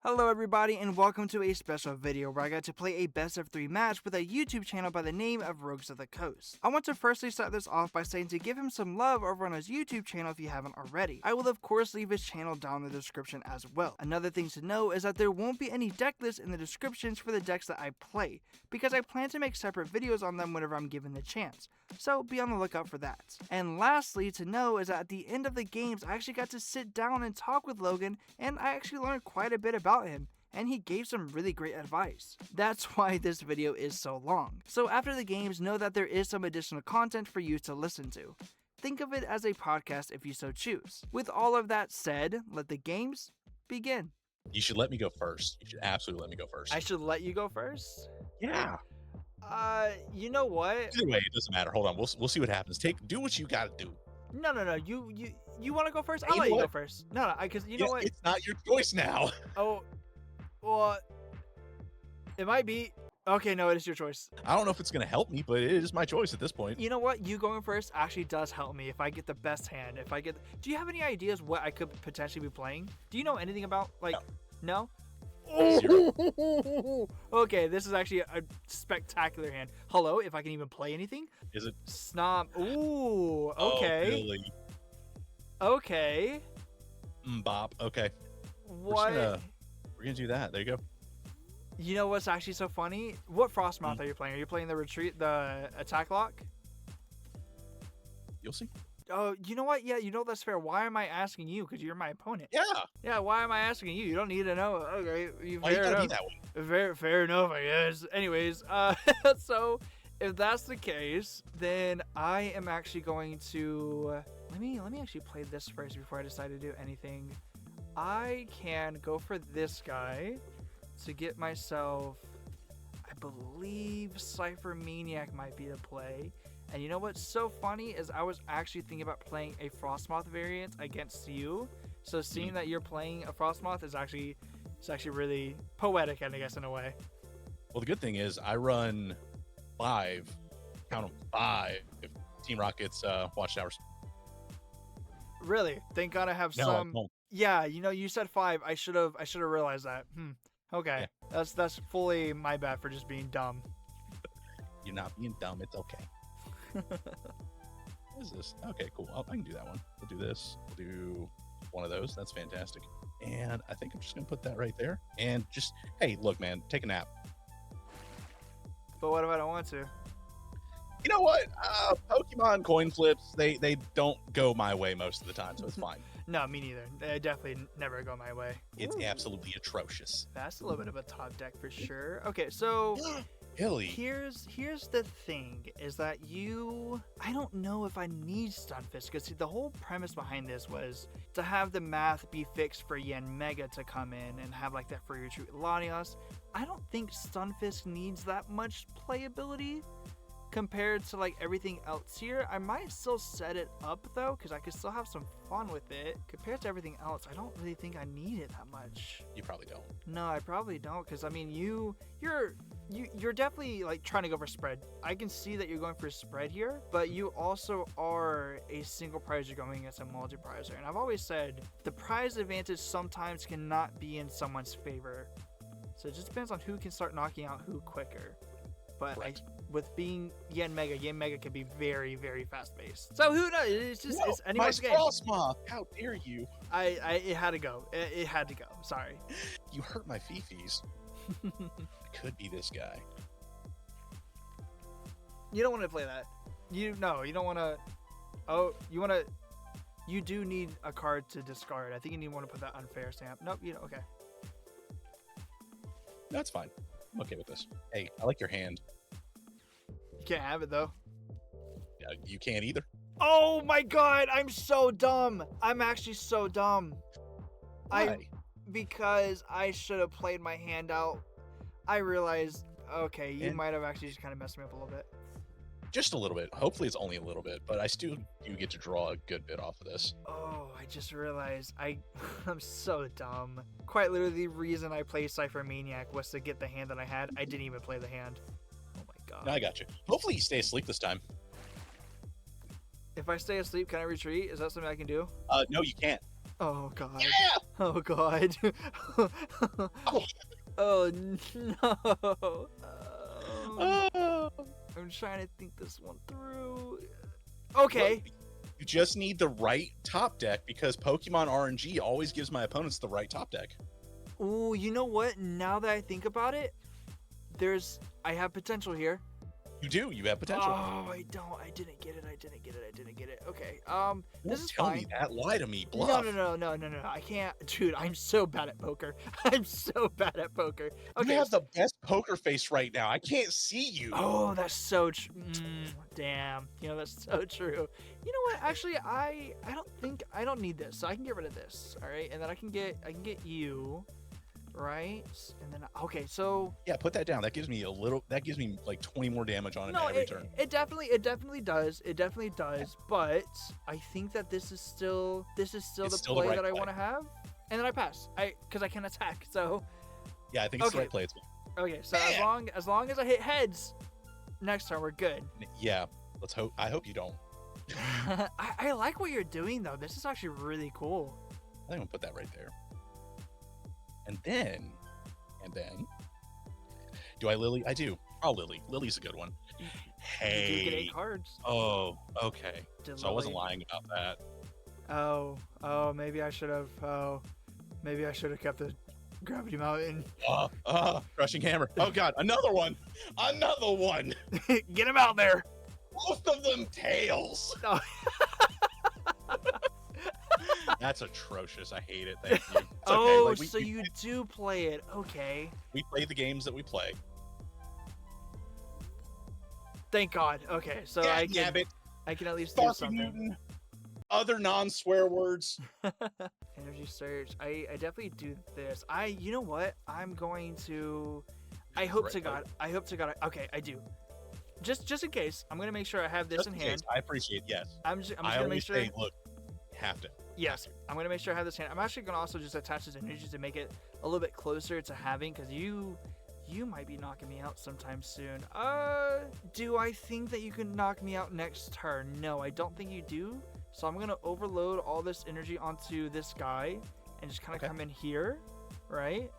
Hello everybody and welcome to a special video where I got to play a best of 3 match with a YouTube channel by the name of Rogues of the Coast. I want to firstly start this off by saying to give him some love over on his YouTube channel if you haven't already. I will of course leave his channel down in the description as well. Another thing to know is that there won't be any deck lists in the descriptions for the decks that I play, because I plan to make separate videos on them whenever I'm given the chance, so be on the lookout for that. And lastly to know is that at the end of the games I actually got to sit down and talk with Logan, and I actually learned quite a bit about him, and he gave some really great advice. That's why this video is so long. So after the games, know that there is some additional content for you to listen to. Think of it as a podcast if you so choose. With all of that said, let the games begin. You should let me go first. You should absolutely let me go first. I should let you go first? Yeah. You know what? Either way, it doesn't matter. Hold on. We'll see what happens. Do what you gotta do. No. You want to go first? I'll let you go first. No, because you know what? It's not your choice now. Oh, well, it might be. Okay, no, it is your choice. I don't know if it's gonna help me, but it is my choice at this point. You know what? You going first actually does help me if I get the best hand. Do you have any ideas what I could potentially be playing? Do you know anything about No? Oh, okay, this is actually a spectacular hand. Hello, if I can even play anything? Is it? Snob. Ooh, okay. Oh, really? Okay. Bop. Okay. What? We're gonna do that. There you go. You know what's actually so funny? What Frostmouth are you playing? Are you playing the retreat, the attack lock? You'll see. Oh, you know what? Yeah, you know that's fair. Why am I asking you? Because you're my opponent. Yeah. Yeah, why am I asking you? You don't need to know. Okay, You gotta be that way. Fair enough, I guess. Anyways, so if that's the case, then I am actually going to let me actually play this first before I decide to do anything. I can go for this guy to get myself, I believe Cypher Maniac might be the play. And you know what's so funny is I was actually thinking about playing a Frostmoth variant against you. So seeing that you're playing a Frostmoth is actually really poetic, I guess, in a way. Well, the good thing is I run 5, count them 5 Team Rocket's watchtowers. Really? Thank God I have No, some. I won't. Yeah, you know, you said 5. I should have realized that. Okay, yeah. That's fully my bad for just being dumb. You're not being dumb. It's okay. What is this? Okay, cool. I can do that one. We'll do this. We'll do one of those. That's fantastic. And I think I'm just gonna put that right there. And just, hey, look, man, take a nap. But what if I don't want to? You know what? Pokemon coin flips, they don't go my way most of the time, so it's fine. No, me neither. They definitely never go my way. It's absolutely atrocious. That's a little bit of a top deck for sure. Okay, so Really? here's the thing is that I don't know if I need Stunfisk, because the whole premise behind this was to have the math be fixed for Yen Mega to come in and have like that free retreat Lanios. I don't think Stunfisk needs that much playability compared to like everything else here. I might still set it up though, because I could still have some fun with it. Compared to everything else, I don't really think I need it that much. You probably don't. No, I probably don't, because I mean you're definitely like trying to go for spread. I can see that you're going for spread here, but you also are a single prizer going against a multi-prizer, and I've always said the prize advantage sometimes cannot be in someone's favor. So it just depends on who can start knocking out who quicker. But with being Yen Mega can be very, very fast paced. So who knows? It's just it's anyone's game. Frostmoth, how dare you? It had to go. It had to go. Sorry. You hurt my fifis. It could be this guy. You don't want to play that. You don't want to. Oh, you do need a card to discard. I think you want to put that unfair stamp. Nope. Okay. That's fine. I'm okay with this. Hey, I like your hand. You can't have it though. Yeah, you can't either. Oh my God, I'm so dumb. I'm actually so dumb. Why? Because I should have played my hand out. I realized, okay, you might have actually just kind of messed me up a little bit. Just a little bit. Hopefully it's only a little bit, but I still do get to draw a good bit off of this. Oh, I just realized I'm so dumb. Quite literally the reason I played Cypher Maniac was to get the hand that I had. I didn't even play the hand. Oh my God. I got you. Hopefully you stay asleep this time. If I stay asleep, can I retreat? Is that something I can do? No, you can't. Oh god. Yeah! Oh god. Oh. Oh no. Oh. I'm trying to think this one through. Okay. Look, you just need the right top deck because Pokemon RNG always gives my opponents the right top deck. Ooh, you know what? Now that I think about it, I have potential here. You do. You have potential. Oh, I don't. I didn't get it. Okay. This Don't is tell fine. me that. Lie to me. No, Bluff. no. I can't. Dude, I'm so bad at poker. I'm so bad at poker. Okay. You have the best poker face right now. I can't see you. Oh, that's so true. Damn. That's so true. You know what? Actually, I don't need this. So I can get rid of this. All right, and then I can get you, right? And then okay, so Yeah, put that down. That gives me That gives me like 20 more damage on it no, every turn. it definitely does. It definitely does. But I think that this is still the play right that I play. want to have, and then I pass. Because I can attack. So Yeah, I think it's the Okay. right play. okay, so Man! as long as I hit heads, next turn we're good. Yeah, let's hope. I hope you don't. I like what you're doing though. This is actually really cool. I think I'm gonna put that right there. And then, do I Lily? I do. Oh, Lily. Lily's a good one. You do get Hey. 8 cards. Oh, okay. to So I wasn't Lily. lying about that. Oh, maybe I should have. Oh, maybe I should have kept the Gravity Mountain. Crushing hammer. Oh god, another one. Another one. Get him out there. Both of them tails. Oh. That's atrocious. I hate it. Thank you. It's okay. Oh, Like, so you do play it. Okay. we play the games that we play. Thank God. Okay, so Yeah, I can yeah, but I can at least do fucking something. Newton. Other non-swear words. Energy surge. I definitely do this. You know what? I'm going to. I hope Right, to God. I hope to God. Okay, I do. Just in case, I'm gonna make sure I have this Just in in hand. case, I appreciate. Yes. I'm just I gonna make always sure. say, look, you have to. Yes, I'm gonna make sure I have this hand. I'm actually gonna also just attach this energy to make it a little bit closer to having, because you might be knocking me out sometime soon. Do I think that you can knock me out next turn? No, I don't think you do. So I'm gonna overload all this energy onto this guy and just kind of Okay. come in here, right?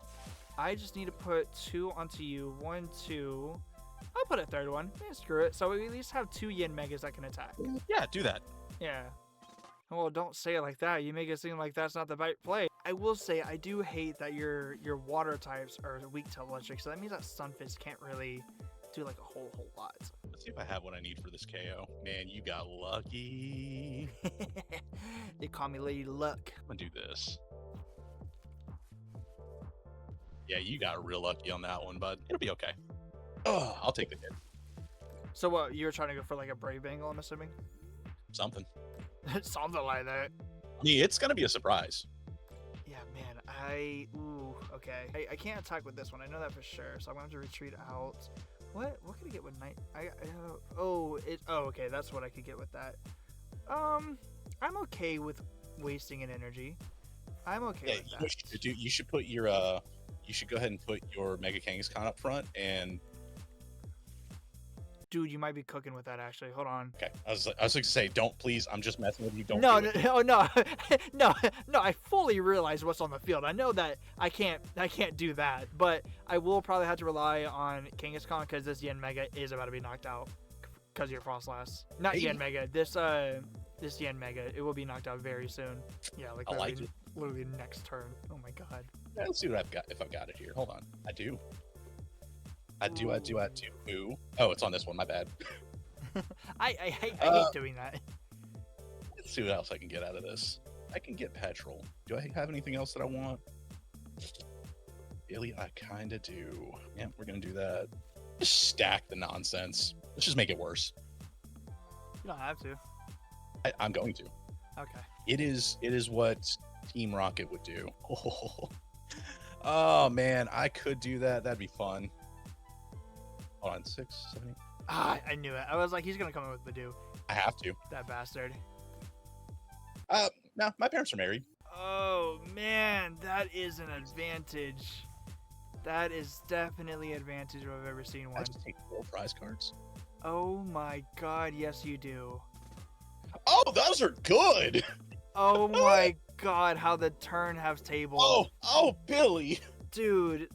I just need to put 2 onto you. 1, 2. I'll put a third one. Screw it. So we at least have 2 Yin Megas that can attack. Yeah, do that. Yeah. Well, don't say it like that. You make it seem like that's not the right play. I will say I do hate that your water types are weak to electric, so that means that Sunfist can't really do like a whole lot. Let's see if I have what I need for this KO. Man, you got lucky. They call me Lady Luck. I'm gonna do this. Yeah, you got real lucky on that one, bud. It'll be okay. Oh, I'll take the hit. So what, you were trying to go for like a Brave Angle, I'm assuming? Something. Something like that. I mean, it's gonna be a surprise. Yeah, man, okay. I can't attack with this one, I know that for sure, so I'm gonna have to retreat out. What can I get with Night? Okay, that's what I could get with that. I'm okay with wasting an energy. I'm okay Yeah, with you that. should do. You should put your You should go ahead and put your Mega Kangaskhan up front. And Dude, you might be cooking with that actually. Hold on. okay, I was gonna say, don't, please. I'm just messing with you. Don't. No, do it. no. I fully realize what's on the field. I know that I can't do that, but I will probably have to rely on Kangaskhan because this Yen Mega is about to be knocked out because of your Frostlass. Not Hey. Yen Mega. This Yen Mega, it will be knocked out very soon. Yeah, like I like literally next turn. Oh my god. Yeah, let's see what I've got. If I've got it here, hold on. I do. Ooh. Oh, it's on this one. My bad. I hate doing that. Let's see what else I can get out of this. I can get petrol. Do I have anything else that I want? Really, I kind of do. Yeah, we're gonna do that. Just stack the nonsense. Let's just make it worse. You don't have to. I'm going to. Okay. It is what Team Rocket would do. Oh man, I could do that. That'd be fun. Hold on, 6, 7, 8. I knew it. I was like, he's gonna come in with Badoo. I have to. That bastard. No, my parents are married. Oh man, that is an advantage. That is definitely an advantage if I've ever seen I one. just take 4 prize cards. Oh my god, yes you do. Oh, those are good. Oh my god, how the turn has Oh, tabled. Billy. Dude,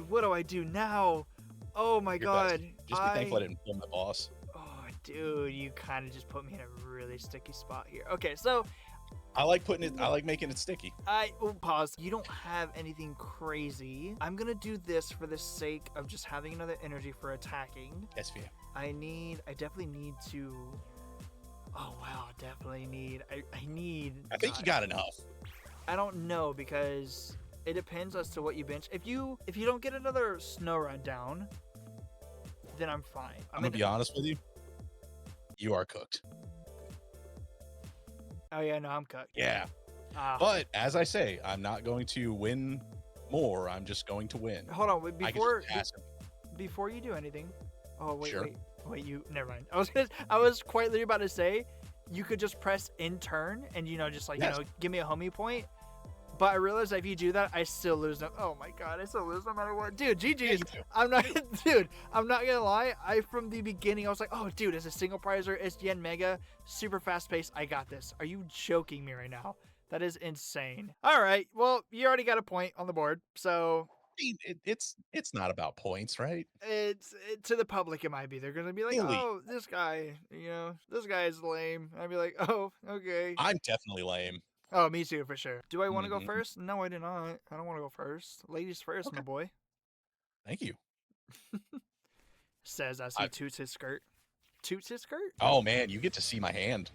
what do I do now? Oh my You're god. best. Just be thankful I didn't pull my boss. Oh, dude, you kind of just put me in a really sticky spot here. Okay, so I like making it sticky. pause. You don't have anything crazy. I'm gonna do this for the sake of just having another energy for attacking. SVM. I definitely need to. Oh wow, definitely need. I need. I think you got enough. I don't know because it depends as to what you bench. If you don't get another snow run down, then I'm fine. I'm gonna be honest with you. You are cooked. Oh yeah, no, I'm cooked. Yeah. But as I say, I'm not going to win more. I'm just going to win. Hold on, before you do anything. Oh wait, Sure. wait. You never mind. I was quite literally about to say you could just press in turn and just like Yes. give me a homie point. But I realized that if you do that, I still lose them. Oh my god, I still lose no matter what. Dude, GG's. Yeah, I'm not gonna lie. From the beginning, I was like, oh dude, it's a single prizer, it's Yen Mega, super fast paced. I got this. Are you joking me right now? That is insane. All right, well, you already got a point on the board, so It's not about points, right? to the public it might be. They're gonna be like, Really? oh, this guy, this guy is lame. I'd be like, oh, okay. I'm definitely lame. Oh, me too, for sure. Do I want to go Mhm. first? No, I do not. I don't want to go first. Ladies first, Okay. my boy. Thank you. Says as he toots his skirt. Toots his skirt? Oh man, you get to see my hand.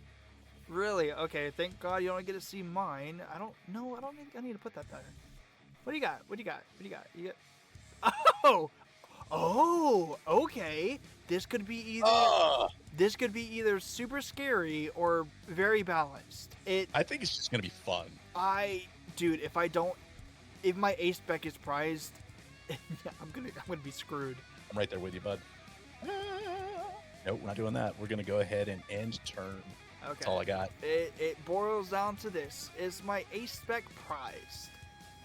Really? Okay, thank God you don't get to see mine. I don't think I need to put that there. What do you got? You got... Oh, okay. This could be either super scary or very balanced. I think it's just gonna be fun. Dude, if my ace spec is prized, I'm gonna be screwed. I'm right there with you, bud. Nope, we're not doing that. We're gonna go ahead and end turn. Okay. That's all I got. It boils down to this: is my ace spec prized?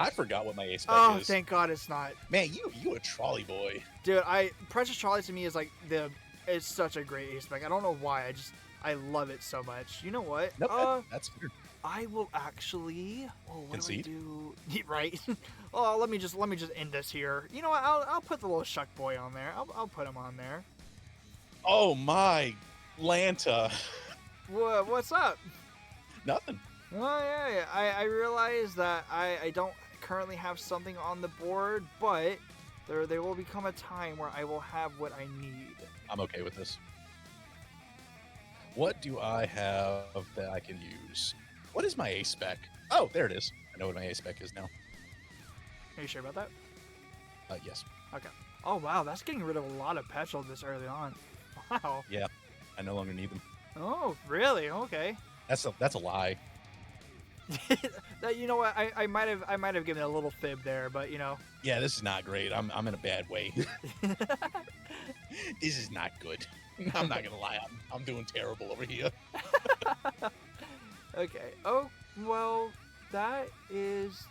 I forgot what my ace spec Oh, is. thank God it's not. Man, you a trolley boy. Dude, Precious Charlie to me is like it's such a great ace spec. I don't know why. I love it so much. You know what? Nope, that's weird. I will actually. Oh, what Concede? do I do? Right. Oh, let me just end this here. You know what? I'll put the little Shuck Boy on there. I'll put him on there. Oh my Lanta. What's up? Nothing. Oh yeah. I realize that I don't currently have something on the board, but there will become a time where I will have what I need. I'm okay with this. What do I have that I can use? What is my ace spec? Oh, there it is. I know what my ace spec is now. Are you sure about that? Yes. Okay. Oh wow, that's getting rid of a lot of petrol this early on. Wow. Yeah, I no longer need them. Oh, really? Okay. That's a lie. You know what? I might have given a little fib there, but Yeah, this is not great. I'm in a bad way. This is not good. I'm not gonna lie. I'm doing terrible over here. Okay. Oh well, that is.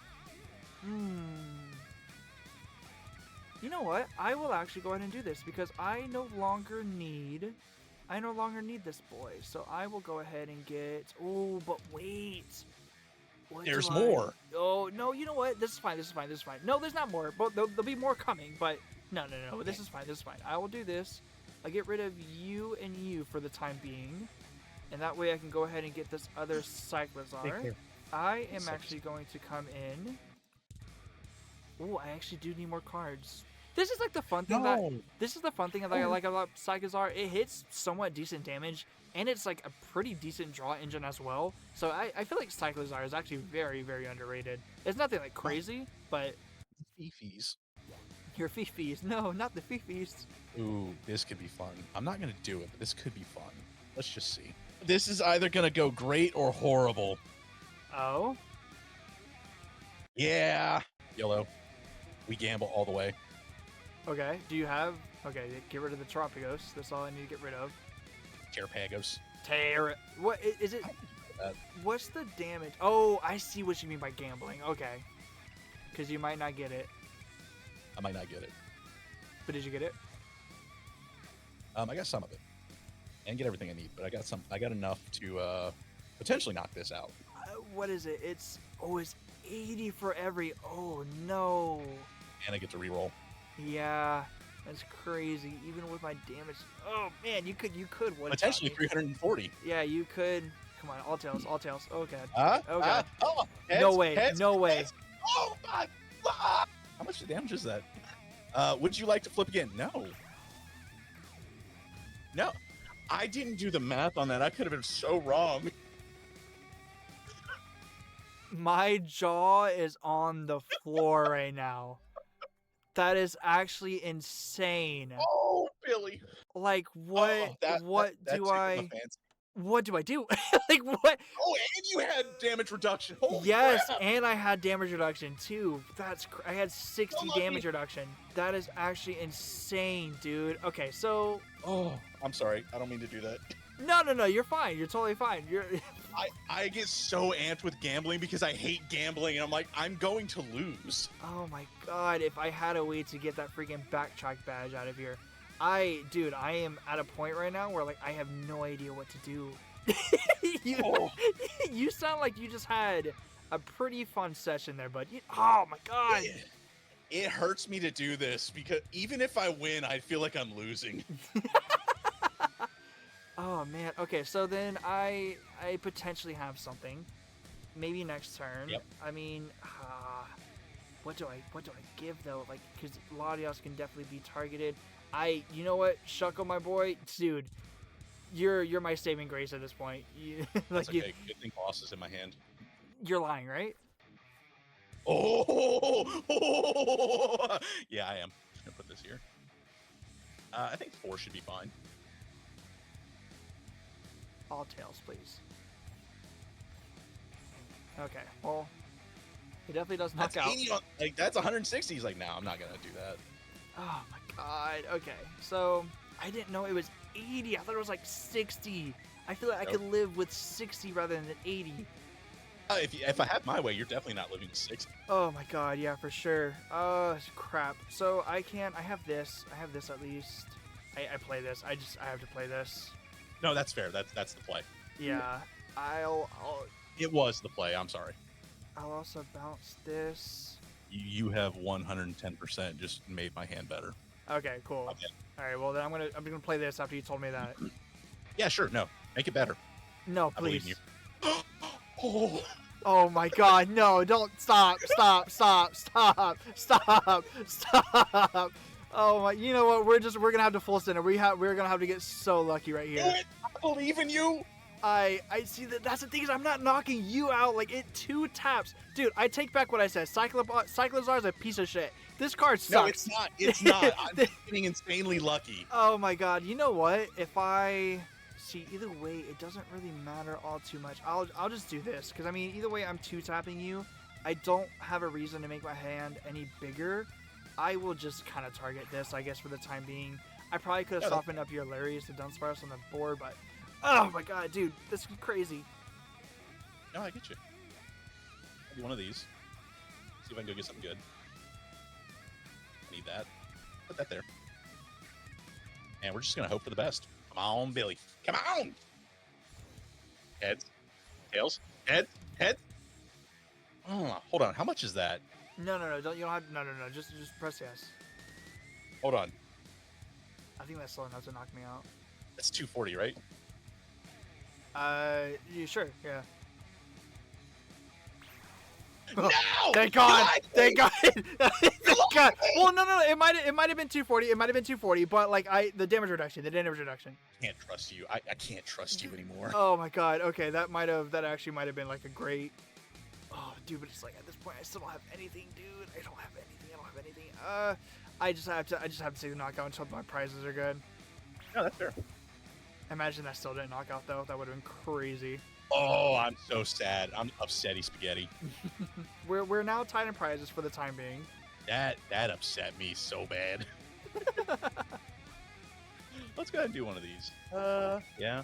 You know what? I will actually go ahead and do this because I no longer need this boy. So I will go ahead and get. Oh, but wait. There's more. Oh no! You know what? This is fine. No, there's not more. But there'll be more coming. But no. Okay. This is fine. I will do this. I'll get rid of you and you for the time being, and that way I can go ahead and get this other Cyclizar. I am actually going to come in. Oh, I actually do need more cards. This is like the fun thing that I like about Cyclizar. It hits somewhat decent damage, and it's like a pretty decent draw engine as well. So I feel like Cyclizar is actually very, very underrated. It's nothing like crazy, but Fifis. your Fifis. No, not the Fifis. Ooh, this could be fun. I'm not gonna do it, but this could be fun. Let's just see. This is either gonna go great or horrible. Oh? Yeah. Yellow. We gamble all the way. Okay. Do you have... Okay, get rid of the Tropicos. That's all I need to get rid of. Terrapagos. What is it? What's the damage? Oh, I see what you mean by gambling. Okay. Because you might not get it. I might not get it. But did you get it? I got some of it. And get everything I need, but I got enough to potentially knock this out. what is it? It's 80 for every. Oh no. And I get to reroll. Yeah, that's crazy. Even with my damage. Oh man, you could one Potentially 340. Yeah, you could. Come on, all tails. Oh god. Heads, No way. heads, No way. heads. Oh my god! How much damage is that? Would you like to flip again? No. No. I didn't do the math on that. I could have been so wrong. My jaw is on the floor right now. That is actually insane. Oh, Billy. Like what? What do I do? Like what? Oh, and you had damage reduction. Holy Yes, crap. and I had damage reduction too. I had 60 So lucky. damage reduction. That is actually insane, dude. Okay, so Oh, I'm sorry. I don't mean to do that. no, you're fine. You're totally fine. I get so amped with gambling because I hate gambling, and I'm like, I'm going to lose. Oh my god, if I had a way to get that freaking backtrack badge out of here. Dude, I am at a point right now where like I have no idea what to do. You sound like you just had a pretty fun session there, bud. Oh my god. It hurts me to do this because even if I win, I feel like I'm losing. Oh man. Okay, so then I potentially have something. Maybe next turn. Yep. I mean, what do I give though? Like, because Latios can definitely be targeted. You know what, Shuckle, my boy, dude, you're my saving grace at this point. That's okay. Good thing boss is in my hand. You're lying, right? Oh, yeah, I am. I'm gonna put this here. I think 4 should be fine. All tails, please. Okay, well, he definitely does knock out. 80 like that's 160. He's like, no, I'm not gonna do that. Oh my god. Okay, so I didn't know it was 80. I thought it was like 60. I feel like I could live with 60 rather than 80. If I had my way, you're definitely not living to 60. Oh my god, yeah, for sure. Crap. So I have this. I have this at least. I play this. I have to play this. No, that's fair. That's the play. Yeah. It was the play. I'm sorry. I'll also bounce this. You have 110% just made my hand better. Okay, cool. Okay. All right, well then I'm gonna play this after you told me that. Yeah, sure. No, make it better. No, I believe please. in you. Oh. Oh my god, no, don't stop. Oh my, you know what? We're gonna have to full center. We're gonna have to get so lucky right here. I believe in you. I see that's the thing is I'm not knocking you out. Like it 2 taps. Dude, I take back what I said. Cyclozar is a piece of shit. This card sucks. No, it's not. It's not. I'm getting insanely lucky. Oh my god, you know what? If I see either way, it doesn't really matter all too much. I'll just do this because I mean either way I'm 2-tapping you. I don't have a reason to make my hand any bigger. I will just kind of target this, I guess, for the time being. I probably could have softened up your Larius to Dunsparce on the board, but oh my god, dude, this is crazy. No, I get you. I'll do one of these. See if I can go get something good. I need that. Put that there. And we're just gonna hope for the best. Come on, Billy. Come on! Heads. Tails. Head. Head. Oh, hold on. How much is that? No, you don't have, no, just press yes. Hold on. I think that's slow enough to knock me out. That's 240, right? Yeah, sure, yeah. No! Thank God! Thank God! Thank God! Well, no, it might have been 240. It might have been 240, but like the damage reduction. I can't trust you. I can't trust you anymore. Oh my God. Okay, that actually might have been like a great. Oh, dude, but it's like at this point I still don't have anything, dude. I don't have anything. I just have to take the knockout until my prizes are good. No, that's fair. Imagine that still didn't knock out though. That would have been crazy. Oh, I'm so sad. I'm upsetty spaghetti. We're now tied in prizes for the time being. That upset me so bad. Let's go ahead and do one of these. Yeah.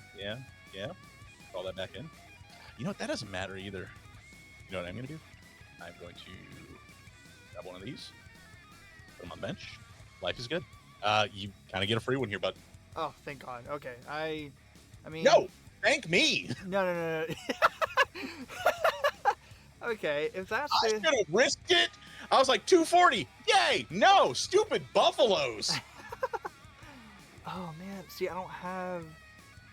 Call that back in. You know what? That doesn't matter either. You know what I'm going to do? I'm going to grab one of these. Put them on the bench. Life is good. You kind of get a free one here, bud. Oh, thank God. Okay. I mean. No! Thank me! No. Okay, if that's I the... should have risked it. I was like 240. Yay! No, stupid buffaloes. Oh man, see, I don't have...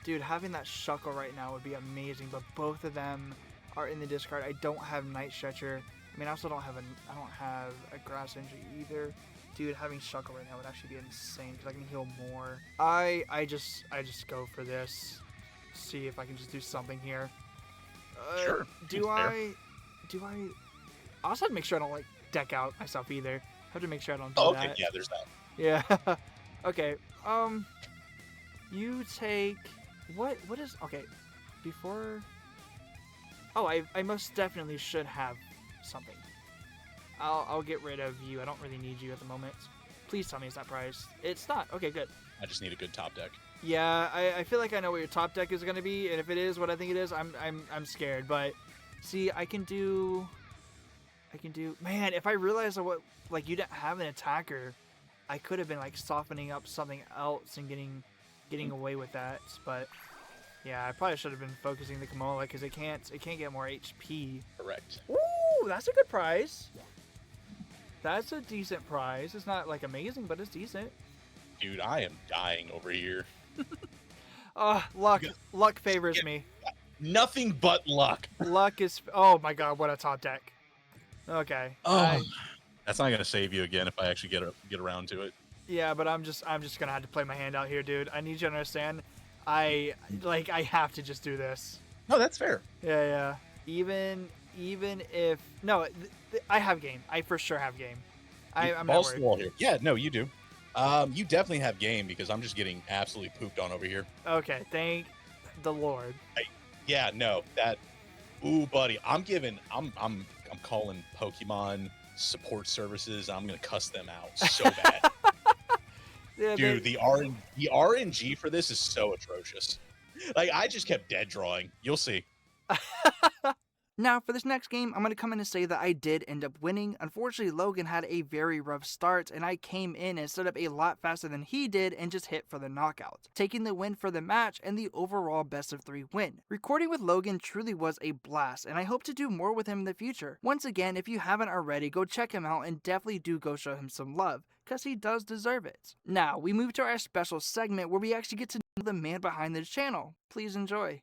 Dude, having that Shuckle right now would be amazing, but both of them are in the discard. I don't have Night Stretcher. I mean, I also don't have a Grass Injury either. Dude, having Shuckle right now would actually be insane because I can heal more. I just go for this. See if I can just do something here. Sure. Do I also have to make sure I don't like deck out myself either. I have to make sure I don't do Okay, that. yeah, there's that. Yeah. Okay. You take what is okay before. Oh, I most definitely should have something. I'll get rid of you. I don't really need you at the moment. Please tell me it's that price. It's not. Okay, good. I just need a good top deck. Yeah, I feel like I know what your top deck is gonna be, and if it is what I think it is, I'm scared. But see, I can do. Man, if I realized what like you didn't have an attacker, I could have been like softening up something else and getting away with that. But yeah, I probably should have been focusing the Kamola because it can't get more HP. Correct. Ooh, that's a good prize. That's a decent prize. It's not like amazing, but it's decent. Dude, I am dying over here. Luck favors me. Nothing but luck. Luck is... Oh my god, what a top deck. Okay. Oh, that's not gonna save you again if I actually get around to it. Yeah, but I'm just gonna have to play my hand out here, dude. I need you to understand. I have to just do this. No, that's fair. Yeah. Even if no, I have game. I for sure have game. I'm not worried. Wall here. Yeah, no, you do. You definitely have game because I'm just getting absolutely pooped on over here. Okay, thank the Lord. Yeah, no, that. Ooh, buddy, I'm calling Pokemon support services. I'm gonna cuss them out so bad. Yeah, dude, the RNG for this is so atrocious. Like, I just kept dead drawing. You'll see. Now, for this next game, I'm going to come in and say that I did end up winning. Unfortunately, Logan had a very rough start, and I came in and set up a lot faster than he did and just hit for the knockout, taking the win for the match and the overall best of 3 win. Recording with Logan truly was a blast, and I hope to do more with him in the future. Once again, if you haven't already, go check him out and definitely do go show him some love, because he does deserve it. Now, we move to our special segment where we actually get to know the man behind the channel. Please enjoy.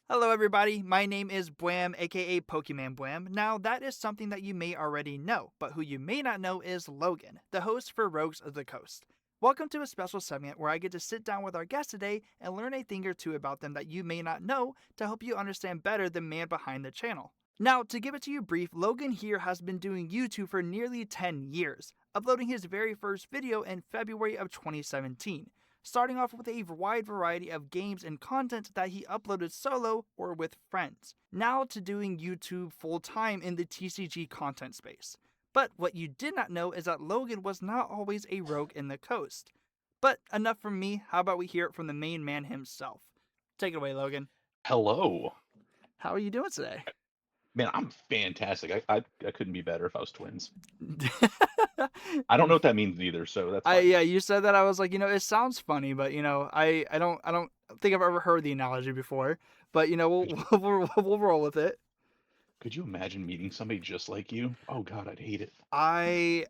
Hello everybody, my name is Bwham, aka BwhamBwham. Now that is something that you may already know, but who you may not know is Logan, the host for Rogues of the Coast. Welcome to a special segment where I get to sit down with our guest today and learn a thing or two about them that you may not know to help you understand better the man behind the channel. Now, to give it to you brief, Logan here has been doing YouTube for nearly 10 years, uploading his very first video in February of 2017. Starting off with a wide variety of games and content that he uploaded solo or with friends. Now to doing YouTube full-time in the TCG content space. But what you did not know is that Logan was not always a rogue in the coast. But enough from me, how about we hear it from the main man himself. Take it away, Logan. Hello. How are you doing today? Man, I'm fantastic. I couldn't be better if I was twins. I don't know what that means either, so that's fine. Yeah, you said that. I was like, it sounds funny, but I don't think I've ever heard the analogy before. But we'll roll with it. Could you imagine meeting somebody just like you? Oh God, I'd hate it. I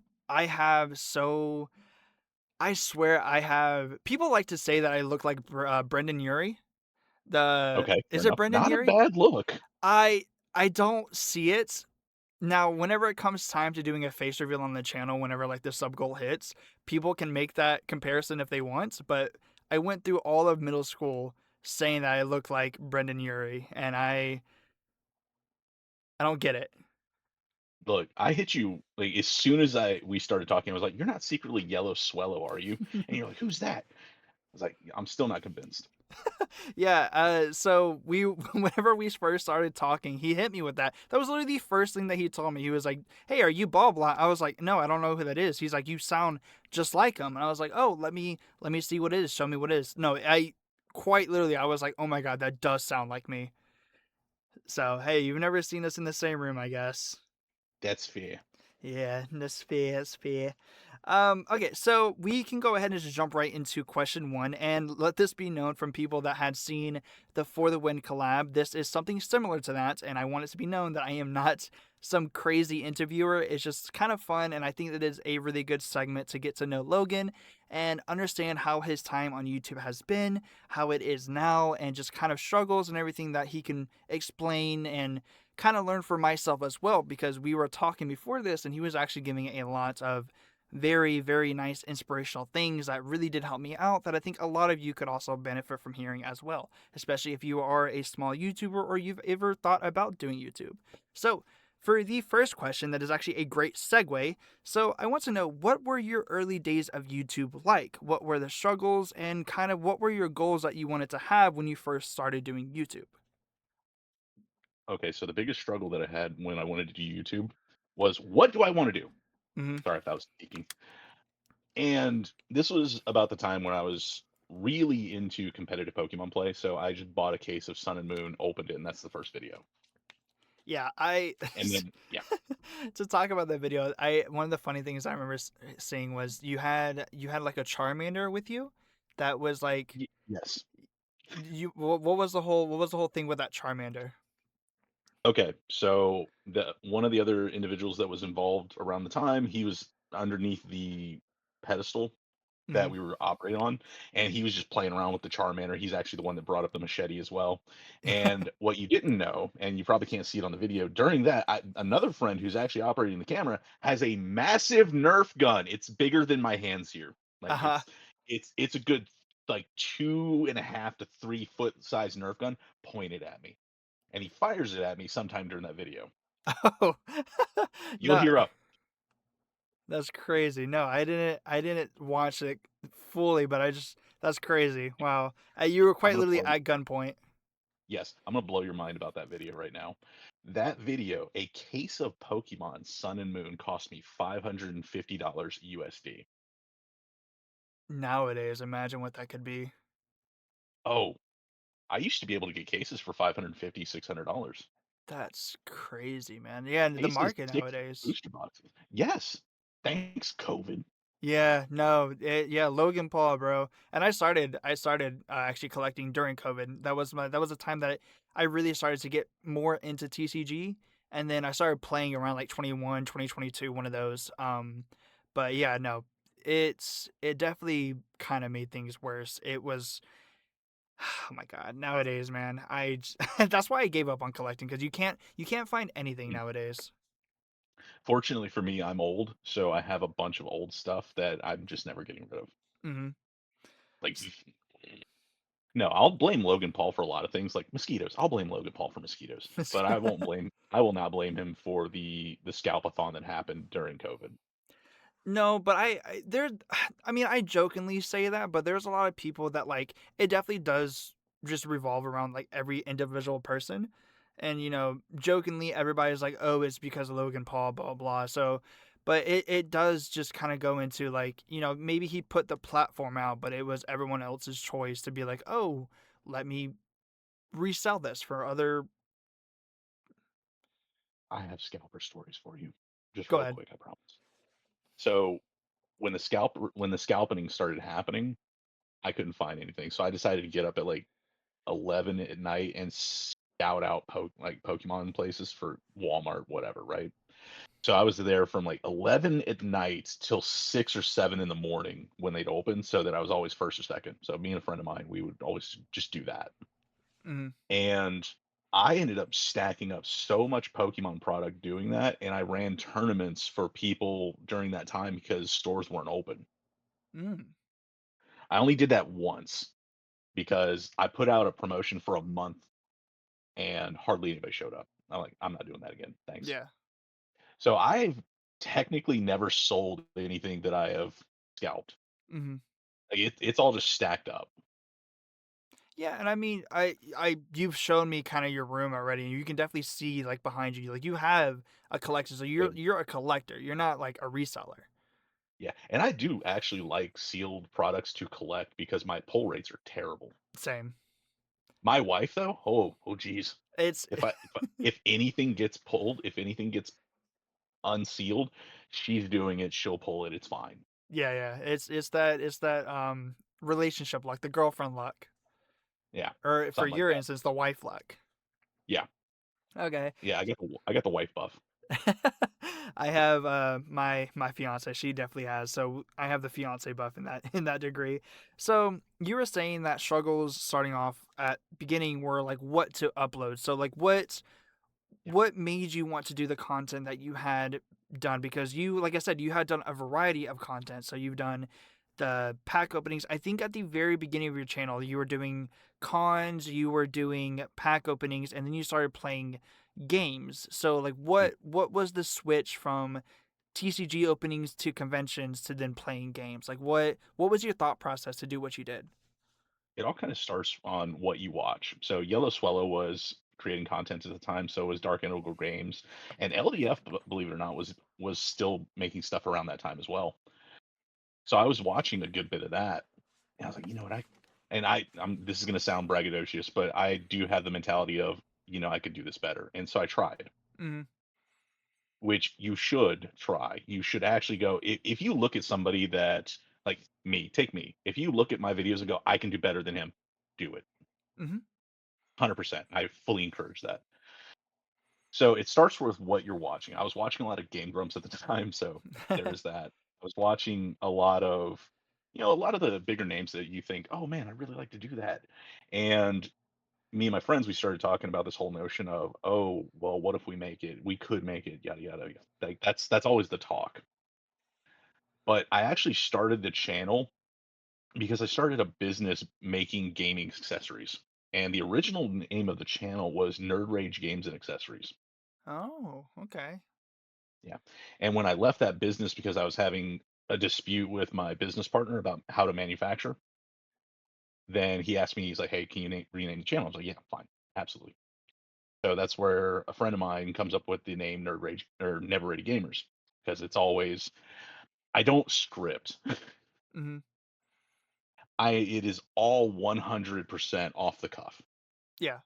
swear I have. People like to say that I look like Brendan Urie. Okay, Is it Brendan Not Urie? a bad look. I don't see it. Now, whenever it comes time to doing a face reveal on the channel, whenever like the sub goal hits, people can make that comparison if they want, but I went through all of middle school saying that I look like Brendan Urie, and I don't get it. Look, I hit you like as soon as we started talking. I was like, "You're not secretly Yellow Swellow, are you?" And you're like, "Who's that?" I was like, "I'm still not convinced." Yeah, so whenever we first started talking, he hit me with that. That was literally the first thing that he told me. He was like, "Hey, are you BwhamBwham?" I was like, "No, I don't know who that is." He's like, "You sound just like him." And I was like, "Oh, let me see what it is. Show me what it is." No, I was like, "Oh my god, that does sound like me." So, hey, you've never seen us in the same room, I guess. That's fair. Yeah, that's fair. That's fair. Okay, so we can go ahead and just jump right into question one, and let this be known from people that had seen the For the Win collab. This is something similar to that, and I want it to be known that I am not some crazy interviewer. It's just kind of fun, and I think that is a really good segment to get to know Logan and understand how his time on YouTube has been, how it is now, and just kind of struggles and everything that he can explain and kind of learn for myself as well, because we were talking before this and he was actually giving a lot of very, very nice inspirational things that really did help me out, that I think a lot of you could also benefit from hearing as well, especially if you are a small YouTuber or you've ever thought about doing YouTube. So, for the first question, that is actually a great segue. So, I want to know, what were your early days of YouTube like? What were the struggles, and kind of what were your goals that you wanted to have when you first started doing YouTube? Okay, so the biggest struggle that I had when I wanted to do YouTube was, what do I want to do? Hmm. Sorry if that was speaking. And this was about the time when I was really into competitive Pokemon play. So I just bought a case of Sun and Moon, opened it, and that's the first video. Yeah, I And then, yeah, to talk about that video, I one of the funny things I remember seeing was you had like a Charmander with you, that was like yes. what was the whole thing with that Charmander? Okay, so the one of the other individuals that was involved around the time, he was underneath the pedestal Hmm. that we were operating on, and he was just playing around with the Charmander. He's actually the one that brought up the machete as well. And what you didn't know, and you probably can't see it on the video, during that, another friend who's actually operating the camera has a massive Nerf gun. It's bigger than my hands here. Like Uh-huh. it's a good like 2.5 to 3 foot size Nerf gun pointed at me, and he fires it at me sometime during that video. Oh. You'll No, hear up. that's crazy. No, I didn't watch it fully, but that's crazy. Wow. You were I'm quite gonna literally blow at gunpoint. Yes, I'm gonna blow your mind about that video right now. That video, a case of Pokemon Sun and Moon, cost me $550 USD. Nowadays, imagine what that could be. Oh, I used to be able to get cases for 550, $600. That's crazy, man. Yeah, and the Cases, market six nowadays. booster boxes. Yes, thanks COVID. Yeah, no, yeah, Logan Paul, bro. And I started actually collecting during COVID. That was a time that I really started to get more into TCG, and then I started playing around like 21, 2022, one of those. But yeah, no, it definitely kind of made things worse. It was oh my god, nowadays, man. That's why I gave up on collecting, because you can't find anything Mm. nowadays. Fortunately for me, I'm old, so I have a bunch of old stuff that I'm just never getting rid of. Mhm. Like, no, I'll blame Logan Paul for a lot of things, like mosquitoes. I'll blame Logan Paul for mosquitoes, but I will not blame him for the scalpathon that happened during COVID. No, but I mean, I jokingly say that, but there's a lot of people that like it definitely does just revolve around like every individual person. And jokingly everybody's like, "Oh, it's because of Logan Paul, blah blah." So, but it does just kind of go into like, maybe he put the platform out, but it was everyone else's choice to be like, "Oh, let me resell this for other." I have scalper stories for you, just Go real ahead. quick, I promise. So when the scalping started happening, I couldn't find anything, so I decided to get up at like 11 at night and scout out Pokemon places for Walmart, whatever, right? So I was there from like 11 at night till 6 or 7 in the morning when they'd open, so that I was always first or second. So me and a friend of mine, we would always just do that. Hmm. And I ended up stacking up so much Pokemon product doing that, and I ran tournaments for people during that time because stores weren't open. Mm. I only did that once because I put out a promotion for a month and hardly anybody showed up. I'm like, I'm not doing that again. Thanks. Yeah. So I've technically never sold anything that I have scalped. Hmm. Like it's all just stacked up. Yeah, and I mean, you've shown me kind of your room already, and you can definitely see like behind you, like you have a collection. So you're Good. you're a collector. You're not like a reseller. Yeah. And I do actually like sealed products to collect because my pull rates are terrible. Same. My wife though, oh geez. It's If anything gets pulled, if anything gets unsealed, she's doing it, she'll pull it, it's fine. Yeah. It's that relationship luck, the girlfriend luck, Yeah, or for something like your that. instance, the wife luck. Yeah, Okay. yeah, I got the wife buff. I have my fiance. She definitely has. So I have the fiance buff in that degree. So you were saying that struggles starting off at beginning were like what to upload. So like Yeah. what made you want to do the content that you had done? Because you, like I said, you had done a variety of content. So you've done the pack openings. I think at the very beginning of your channel, you were doing cons, you were doing pack openings, and then you started playing games. So like Mm. what was the switch from TCG openings to conventions to then playing games? Like what was your thought process to do what you did? It all kind of starts on what you watch. So Yellow Swallow was creating content at the time, so was Dark Integral Games, and LDF, believe it or not, was still making stuff around that time as well. So I was watching a good bit of that, and I was like, you know what, this is going to sound braggadocious, but I do have the mentality of, I could do this better, and so I tried. Mm-hmm. Which you should try. You should actually go, if you look at somebody that, like me, take me. If you look at my videos and go, I can do better than him, do it. Mm-hmm. 100%. I fully encourage that. So it starts with what you're watching. I was watching a lot of Game Grumps at the time, so there is that. I was watching a lot of the bigger names that you think, oh man, I really like to do that. And me and my friends, we started talking about this whole notion of, oh, well, what if we make it? We could make it, yada yada. Like that's always the talk. But I actually started the channel because I started a business making gaming accessories. And the original name of the channel was Nerd Rage Games and Accessories. Oh, okay. Yeah. And when I left that business because I was having a dispute with my business partner about how to manufacture, then he asked me, he's like, hey, can you rename the channel? I was like, yeah, fine. Absolutely. So that's where a friend of mine comes up with the name Nerd Rage or Never Ready Gamers, because it's always, I don't script. Mm-hmm. It is all 100% off the cuff, Yeah.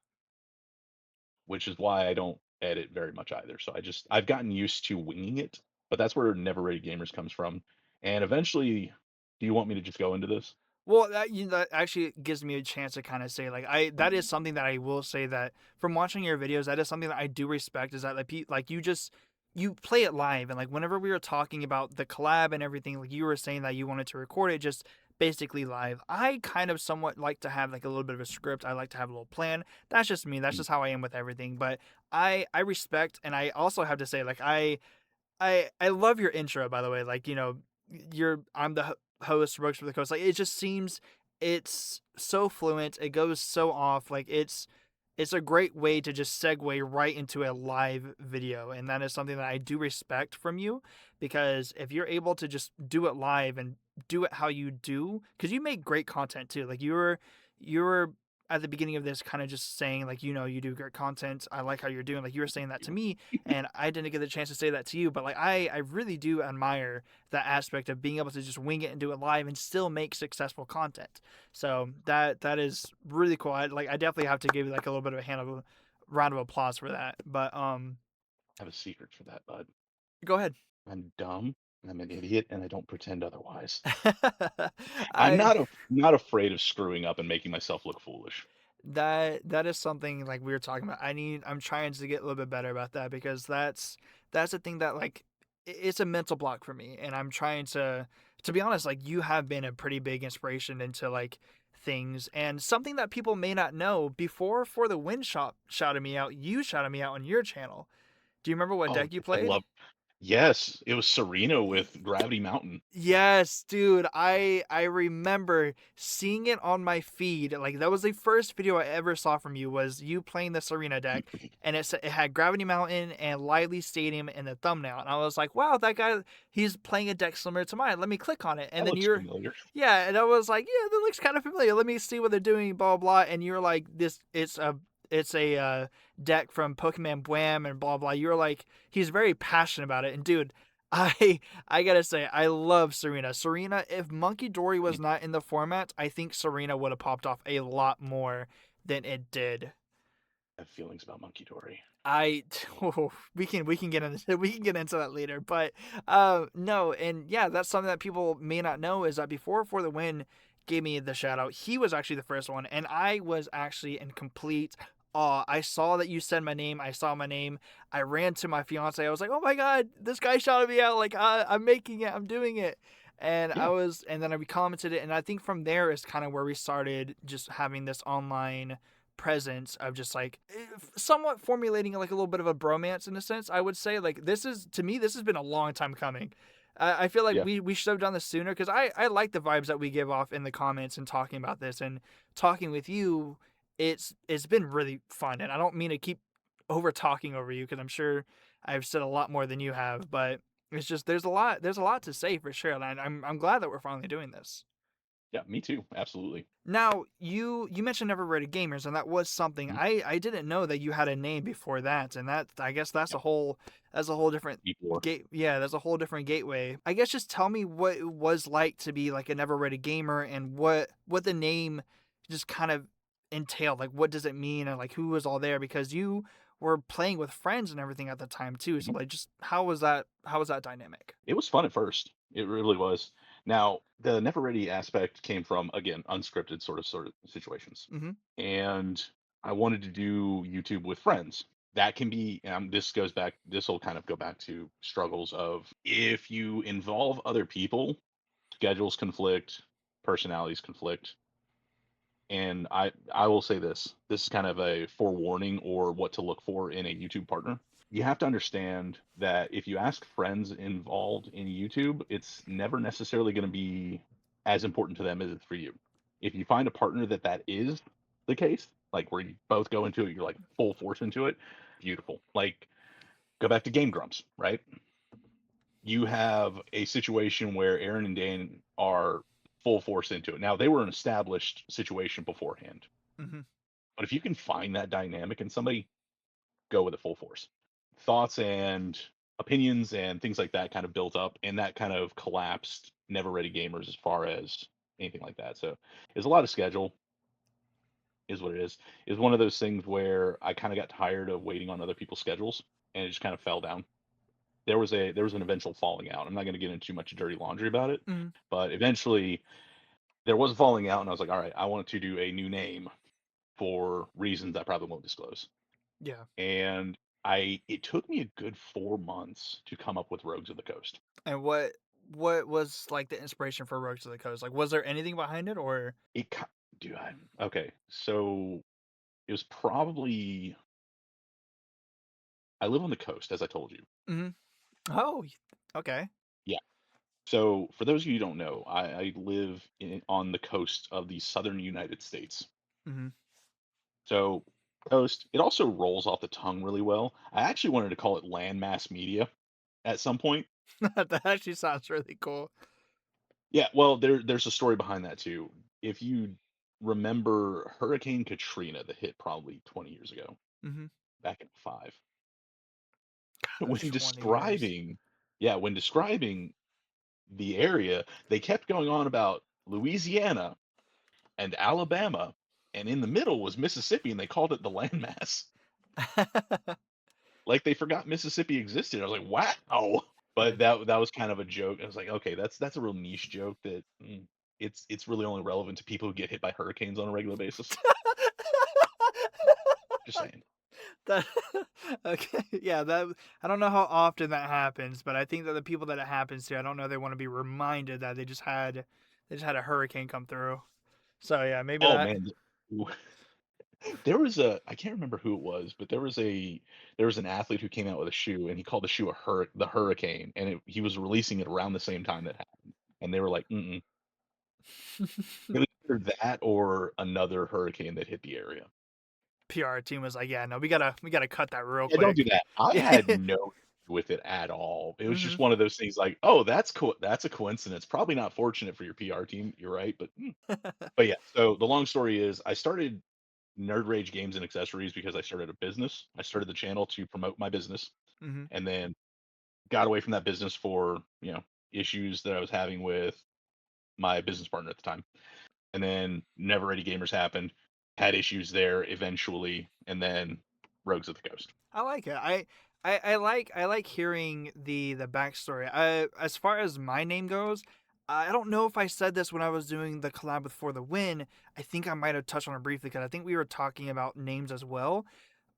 which is why I don't edit very much either. So I've gotten used to winging it, but that's where Never Ready Gamers comes from. And eventually, do you want me to just go into this? Well, that actually gives me a chance to kind of say like that is something that I will say that from watching your videos, that is something that I do respect, is that like you play it live, and like whenever we were talking about the collab and everything, like you were saying that you wanted to record it just basically live. I kind of somewhat like to have like a little bit of a script. I like to have a little plan. That's just me. That's Mm. just how I am with everything. But I respect, and I also have to say like I love your intro, by the way. Like, I'm the host, Rogues for the Coast. Like, it just seems it's so fluent. It goes so off. Like, it's a great way to just segue right into a live video, and that is something that I do respect from you, because if you're able to just do it live and do it how you do, because you make great content too. Like, you were at the beginning of this kind of just saying like, you do great content. I like how you're doing. Like, you were saying that to me, and I didn't get the chance to say that to you, but like I really do admire that aspect of being able to just wing it and do it live and still make successful content. So that is really cool. I definitely have to give you like a little bit of a round of applause for that. But I have a secret for that, bud. go ahead. I'm dumb, and I'm an idiot, and I don't pretend otherwise. I'm I not afraid of screwing up and making myself look foolish. that is something like we were talking about. I'm trying to get a little bit better about that, because that's the thing that like it's a mental block for me, and I'm trying to be honest, like you have been a pretty big inspiration into like things, and something that people may not know, before For the Win shop shouted me out, you shouted me out on your channel. Do you remember what Oh, deck you I played? love. Yes, it was Serena with Gravity Mountain. Yes, dude. I remember seeing it on my feed. Like that was the first video I ever saw from you, was you playing the Serena deck, and it had Gravity Mountain and Lively Stadium in the thumbnail. And I was like, "Wow, that guy, he's playing a deck similar to mine. Let me click on it." And That then looks you're familiar. yeah, and I was like, "Yeah, that looks kind of familiar. Let me see what they're doing, blah blah." And you're like, "This it's a deck from BwhamBwham and blah blah." You're like, he's very passionate about it. And dude, I I gotta say, I love Serena. Serena, if Monkey Dory I was not in the format, I think Serena would have popped off a lot more than it did. have feelings about Monkey Dory. I we can get into that later, but no, and yeah, that's something that people may not know is that before For the Win gave me the shout out, he was actually the first one, and I was actually in complete awe. I saw that you said my name, I saw my name, I ran to my fiance, I was like, oh my god, this guy shouted me out, like I'm making it, I'm doing it. And Yeah, and then we commented it, and I think from there is kind of where we started just having this online presence of just like somewhat formulating like a little bit of a bromance in a sense. I would say like this is to me this has been a long time coming. I feel like yeah. we should have done this sooner because I like the vibes that we give off in the comments and talking about this and talking with you. It's been really fun, and I don't mean to keep over talking over you because I'm sure I've said a lot more than you have, but it's just there's a lot to say for sure, and I'm glad that we're finally doing this. Yeah, me too. Absolutely. Now, you mentioned Never Rated Gamers, and that was something Mhm. I didn't know that you had a name before that, and that I guess Yeah, that's a whole different before. gate. Yeah, that's a whole different gateway. I guess just tell me what it was like to be like a Never Rated Gamer, and what the name just kind of entailed. Like, what does it mean, and like who was all there? Because you were playing with friends and everything at the time too. So Mhm. like, just how was that? How was that dynamic? It was fun at first. It really was. Now, the never ready aspect came from, again, unscripted sort of situations. Mm-hmm. And I wanted to do YouTube with friends. That can be, this will kind of go back to struggles of if you involve other people, schedules conflict, personalities conflict. And I will say this is kind of a forewarning or what to look for in a YouTube partner. You have to understand that if you ask friends involved in YouTube, it's never necessarily going to be as important to them as it's for you. If you find a partner that is the case, like where you both go into it, you're like full force into it, beautiful. Like go back to Game Grumps, right? You have a situation where Aaron and Dan are full force into it. Now they were an established situation beforehand, Mm-hmm. but if you can find that dynamic in somebody, go with it full force. Thoughts and opinions and things like that kind of built up, and that kind of collapsed Never Ready Gamers as far as anything like that. So it's a lot of schedule, is what it is. Is one of those things where I kind of got tired of waiting on other people's schedules, and it just kind of fell down. There was an eventual falling out. I'm not going to get into too much dirty laundry about it, Mm-hmm. but eventually there was a falling out, and I was like, all right, I want to do a new name for reasons I probably won't disclose. Yeah. And it took me a good 4 months to come up with Rogues of the Coast. And what was like the inspiration for Rogues of the Coast? Like, was there anything behind it, or? It ki- Dude, okay, so it was probably I live on the coast, as I told you. Hmm. Oh, okay. Yeah. So for those of you who don't know, I live on the coast of the southern United States. Hmm. So coast, it also rolls off the tongue really well. I actually wanted to call it landmass media at some point. That actually sounds really cool. Yeah, well, there's a story behind that too. If you remember Hurricane Katrina that hit probably 20 years ago, Hmm. back in '05, God, that was when 20 years. describing the area, they kept going on about Louisiana and Alabama, and in the middle was Mississippi, and they called it the landmass. Like they forgot Mississippi existed. I was like, wow. But That. that was kind of a joke. I was like, okay, that's a real niche joke that it's really only relevant to people who get hit by hurricanes on a regular basis. Just saying. That okay, yeah, that I don't know how often that happens, but I think that the people that it happens to, I don't know they want to be reminded that they just had a hurricane come through. So yeah, maybe Oh that. man, there was a I can't remember who it was, but there was an athlete who came out with a shoe, and he called the shoe the Hurricane, and he was releasing it around the same time that happened, and they were like, mm-mm. It was either that or another hurricane that hit the area. PR team was like, yeah, no, we gotta cut that real Yeah, don't do quick. that. I Yeah. had no issue with it at all. It was Hmm. just one of those things like, "Oh, that's cool. That's a coincidence. Probably not fortunate for your PR team. You're right, but yeah." So the long story is, I started Nerd Rage Games and Accessories because I started a business. I started the channel to promote my business, Hmm. and then got away from that business for issues that I was having with my business partner at the time. And then Never Ready Gamers happened, had issues there eventually, and then Rogues of the Coast. I like it. I like hearing the backstory. As far as my name goes, I don't know if I said this when I was doing the collab with For the Win. I think I might have touched on it briefly because I think we were talking about names as well.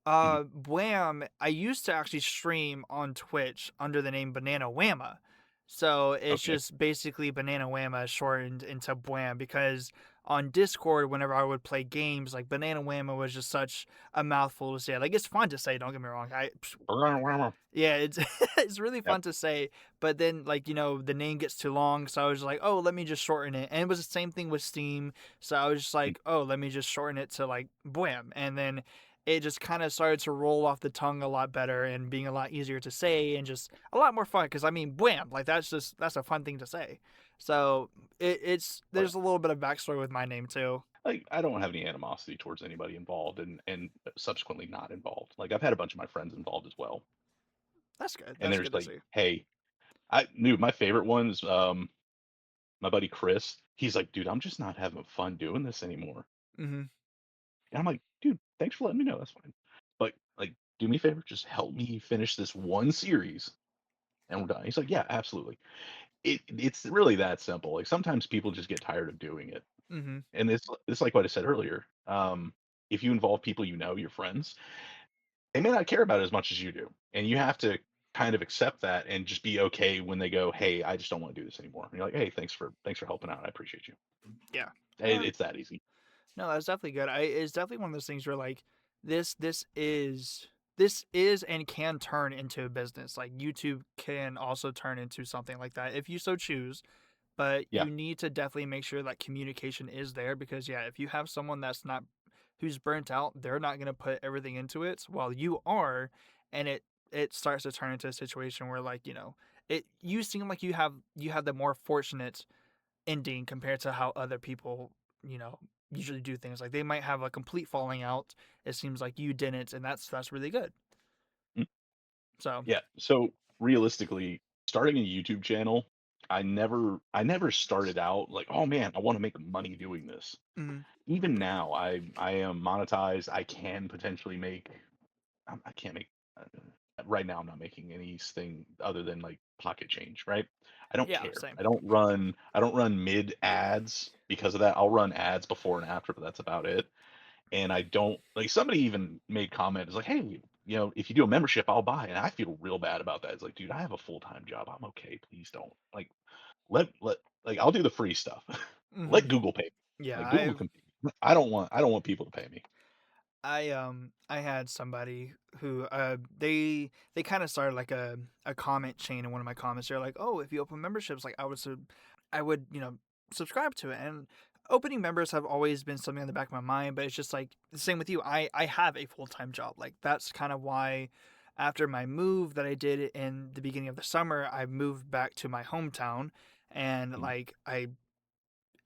Mhm. Bwham, I used to actually stream on Twitch under the name Banana Whamma. So it's Okay. just basically Banana Whamma shortened into Bwham because on Discord, whenever I would play games, like Banana Whamma was just such a mouthful to say. Like it's fun to say, don't get me wrong. Yeah, it's it's really Yep. fun to say, but then like the name gets too long, so I was like, oh, let me just shorten it. And it was the same thing with Steam, so I was just Mm. like, oh, let me just shorten it to like Bwham, and then it just kind of started to roll off the tongue a lot better and being a lot easier to say and just a lot more fun. Because I mean, Bwham, like that's a fun thing to say. So it's But there's a little bit of backstory with my name too. like, I don't have any animosity towards anybody involved, and subsequently not involved. Like, I've had a bunch of my friends involved as well, That's good. and That's there's good to like, see. hey, I knew my favorite one is my buddy Chris. He's like, dude, I'm just not having fun doing this anymore. Mm-hmm. And I'm like, dude, thanks for letting me know. That's fine. But like, do me a favor, just help me finish this one series, and we're done. He's like, yeah, absolutely. It's really that simple. Like sometimes people just get tired of doing it, Mm-hmm. and it's like what I said earlier. If you involve people you know, your friends, they may not care about it as much as you do, and you have to kind of accept that and just be okay when they go, hey, I just don't want to do this anymore. And you're like, hey, thanks for helping out. I appreciate you. Yeah. It's that easy. No, that's definitely good. It's definitely one of those things where like this this is this is and can turn into a business. Like YouTube can also turn into something like that if you so choose. But Yeah. you need to definitely make sure that communication is there because yeah, if you have someone that's not who's burnt out, they're not going to put everything into it while you are, and it starts to turn into a situation where like it you seem like you have the more fortunate ending compared to how other people, you know, usually do things. Like they might have a complete falling out. It seems like you didn't, and that's really good. Mm. So, Yeah. So realistically, starting a YouTube channel, I never started out like, oh man, I want to make money doing this. mm, Even now, I am monetized. I can potentially make. I can't make. Right now, I'm not making anything other than like pocket change. Right? I don't yeah, care. same. I don't run mid ads because of that. I'll run ads before and after, but that's about it. And I don't like. Somebody even made comment. It's like, hey, if you do a membership, I'll buy. And I feel real bad about that. It's like, dude, I have a full time job. I'm okay. Please don't like let like I'll do the free stuff. Hmm. Let Google pay me. Yeah, Like Google can pay me. I don't want people to pay me. I had somebody who they kind of started like a comment chain in one of my comments. They're like, oh, if you open memberships, like I would subscribe to it. And opening members have always been something on the back of my mind, but it's just like the same with you. I have a full-time job. Like that's kind of why after my move that I did in the beginning of the summer, I moved back to my hometown, and Mm, like I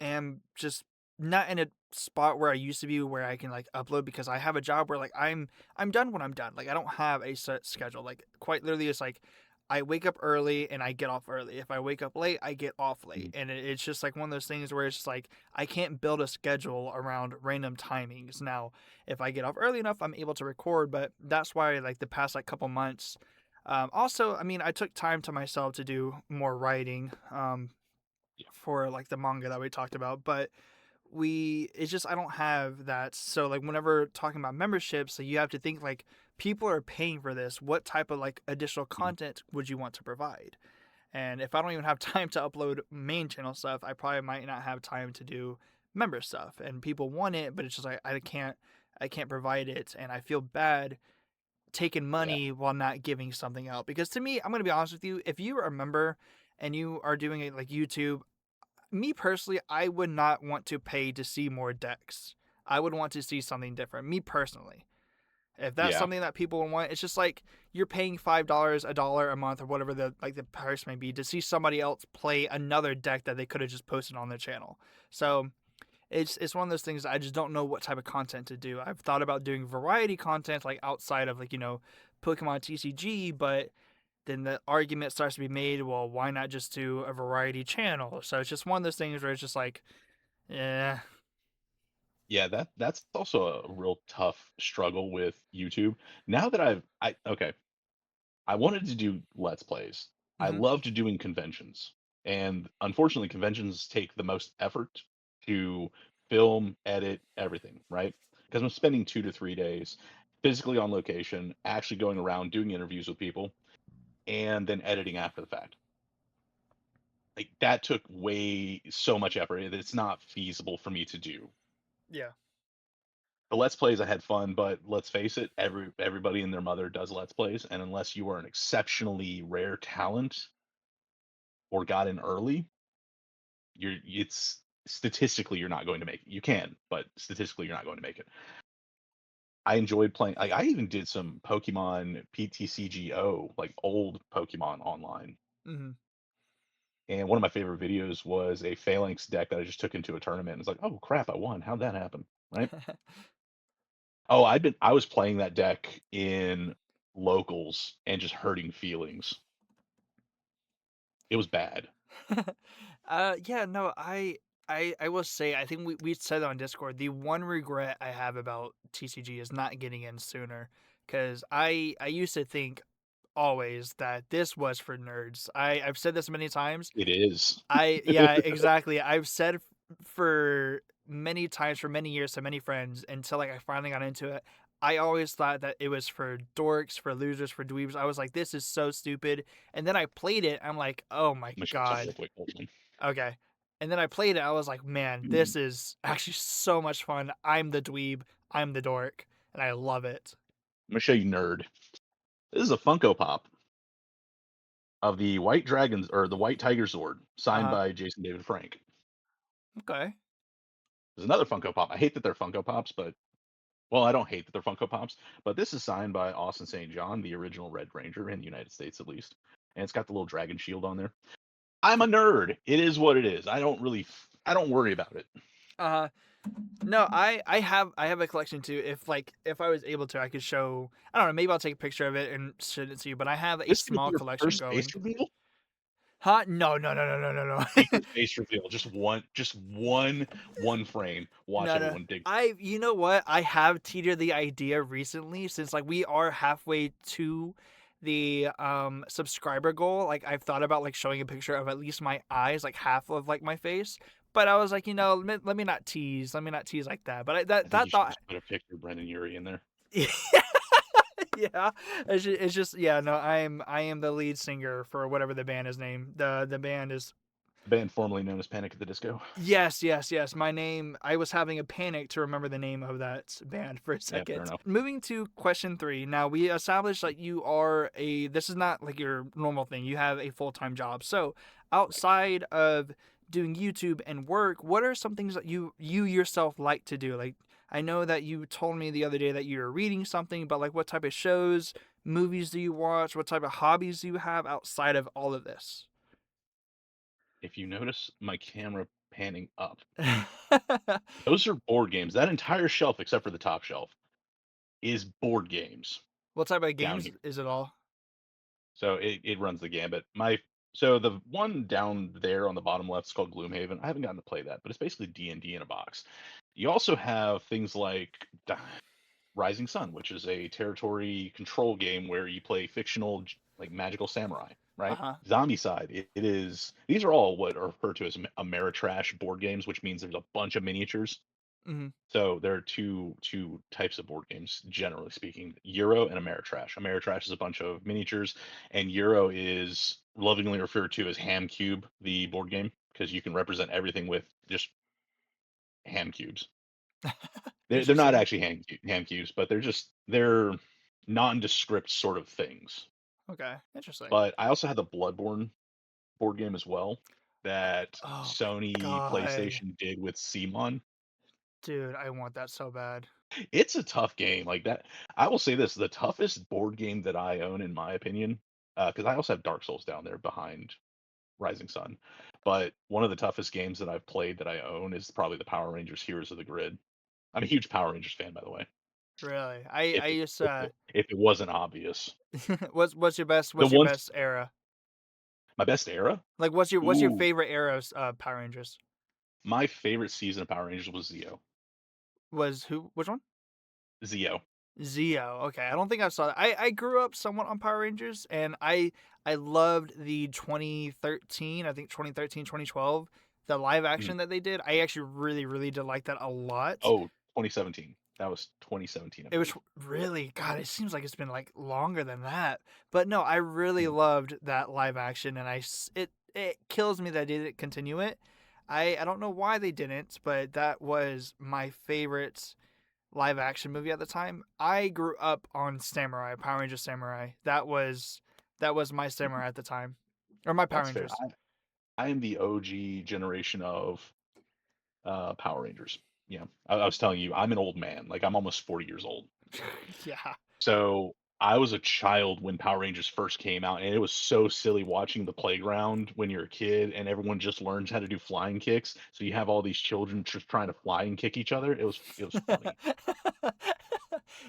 am just not in a spot where I used to be where I can like upload because I have a job where like I'm done when I'm done. Like I don't have a set schedule. Like quite literally it's like I wake up early and I get off early. If I wake up late, I get off late. mm, And it's just like one of those things where it's just like I can't build a schedule around random timings. Now, if I get off early enough, I'm able to record, but that's why like the past like couple months also, I mean, I took time to myself to do more writing. yeah, For like the manga that we talked about, but it's just I don't have that. So like whenever talking about memberships, so you have to think like people are paying for this. What type of like additional mm, content would you want to provide? And if I don't even have time to upload main channel stuff, I probably might not have time to do member stuff. And people want it, but it's just like I can't provide it, and I feel bad taking yeah, money while not giving something out. Because to me, I'm gonna be honest with you, if you are a member and you are doing it like YouTube, me personally, I would not want to pay to see more decks. I would want to see something different. Me personally. If that's yeah, something that people want, it's just like you're paying $5, $1 a month, or whatever the price may be to see somebody else play another deck that they could have just posted on their channel. So it's one of those things I just don't know what type of content to do. I've thought about doing variety content like outside of like Pokemon TCG, but then the argument starts to be made, well, why not just do a variety channel? So it's just one of those things where it's just like, yeah. Yeah, that's also a real tough struggle with YouTube. Now that I okay, I wanted to do Let's Plays. I Hmm. loved doing conventions. And unfortunately, conventions take the most effort to film, edit, everything, right? Because I'm spending 2 to 3 days physically on location, actually going around doing interviews with people, and then editing after the fact. Like that took way so much effort that it's not feasible for me to do. Yeah. The Let's Plays I had fun, but let's face it, everybody and their mother does Let's Plays, and unless you are an exceptionally rare talent or got in early, it's statistically you're not going to make it. You can, but statistically you're not going to make it. I enjoyed playing. I even did some Pokemon ptcgl, like old Pokemon online. Hmm. And one of my favorite videos was a Phalanx deck that I just took into a tournament. It's like, oh crap, I won. How'd that happen? Right? Oh, I was playing that deck in locals and just hurting feelings. It was bad. Yeah, no, I will say, I think we said on Discord, the one regret I have about TCG is not getting in sooner, because I used to think always that this was for nerds. I've said this many times. It is. Yeah, exactly. I've said for many times, for many years, to many friends, until like I finally got into it. I always thought that it was for dorks, for losers, for dweebs. I was like, this is so stupid. And then I played it. I'm like, oh my I'm gonna show you something real god. quick. Hold on. Okay. And then I played it. I was like, man, I'm this is actually so much fun. I'm the dweeb. I'm the dork, and I love it. gonna show you nerd. This is a Funko Pop of the White Dragons or the White Tiger Zord, Uh signed huh. by Jason David Frank. Okay. There's another Funko Pop. I hate that they're Funko Pops, but well, I don't hate that they're Funko Pops, but this is signed by Austin St. John, the original Red Ranger in the United States, at least, and it's got the little dragon shield on there. I'm a nerd. It is what it is. I don't worry about it. Uh huh. No, I have a collection too. If I was able to, I could show. I don't know. Maybe I'll take a picture of it and send it to you. But I have a This is gonna be small your collection first face going. reveal. Huh? No, no, no, no, no, no, Make no. your face reveal. One frame. Watch No, no. everyone dig. You know what? I have teetered the idea recently, since like we are halfway to the subscriber goal. Like I've thought about like showing a picture of at least my eyes, like half of like my face. But I was like, let me not tease. Let me not tease like that. But I think that you should thought. just put a picture of Brendan Urie in there. Yeah, it's just yeah. No, I am the lead singer for whatever the band is named. The band is. The band formerly known as Panic at the Disco. Yes, yes, yes. My name. I was having a panic to remember the name of that band for a Yeah, fair second. enough. Moving to question 3. Now we established that you are a. This is not like your normal thing. You have a full-time job. So Right. outside of doing YouTube and work, what are some things that you yourself like to do? Like I know that you told me the other day that you were reading something, but like what type of shows, movies do you watch? What type of hobbies do you have outside of all of this? If you notice my camera panning up, those are board games. That entire shelf, except for the top shelf, is board games What type of down games here. is it all? So it runs the gambit. So the one down there on the bottom left is called Gloomhaven. I haven't gotten to play that, but it's basically D&D in a box. You also have things like Rising Sun, which is a territory control game where you play fictional like magical samurai, right? Uh-huh. Zombie side, it is these are all what are referred to as Ameritrash board games, which means there's a bunch of miniatures. Mhm. So there are two types of board games, generally speaking: Euro and Ameritrash. Ameritrash is a bunch of miniatures, and Euro is lovingly referred to as Ham Cube, the board game, because you can represent everything with just ham cubes. They're not Interesting. actually ham cubes, but they're nondescript sort of things. Okay. Interesting. But I also had the Bloodborne board game as well that Oh my Sony god. PlayStation did with Simon. Dude, I want that so bad. It's a tough game like that. I will say this: the toughest board game that I own, in my opinion, because I also have Dark Souls down there behind Rising Sun. But one of the toughest games that I've played that I own is probably the Power Rangers Heroes of the Grid. I'm a huge Power Rangers fan, by the way. Really. I used If it wasn't obvious, what's the your one best era? my best era. Like what's your Ooh, favorite era of Power Rangers? my favorite season of Power Rangers was Zeo. Was who? Which one? Zeo. Zeo. Okay, I don't think I saw that. I grew up somewhat on Power Rangers, and I loved the 2013, I think 2013, 2012, the live Mhm. action that they did. I actually really did like that a lot. Oh, 2017. That was 2017, I It was believe. really, God, it seems like it's been like longer than that. But no, I really Mhm. loved that live action, and it kills me that they didn't continue it. I don't know why they didn't, but that was my favorite live action movie at the time. I grew up on Samurai, Power Rangers Samurai. That was my Samurai at the time, or my Power That's fair. Rangers. I am the OG generation of Power Rangers. Yeah, I was telling you, I'm an old man. Like I'm almost 40 years old. Yeah. So I was a child when Power Rangers first came out, and it was so silly watching the playground when you're a kid, and everyone just learns how to do flying kicks. So you have all these children just trying to fly and kick each other. It was funny.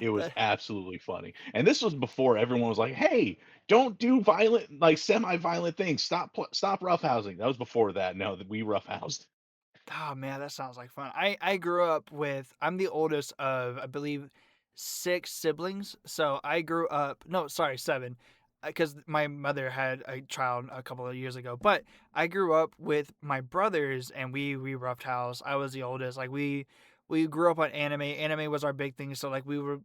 It was That- absolutely funny. And this was before everyone was like, "Hey, don't do violent, like semi-violent things. Stop roughhousing." That was before that. No, that we roughhoused. Oh man, that sounds like fun. I grew up with I'm the oldest of I believe 6 siblings. So I grew up no, sorry, 7. Because my mother had a child a couple of years ago, but I grew up with my brothers, and we roughed house. I was the oldest. Like we grew up on anime. Anime was our big thing. So like we were,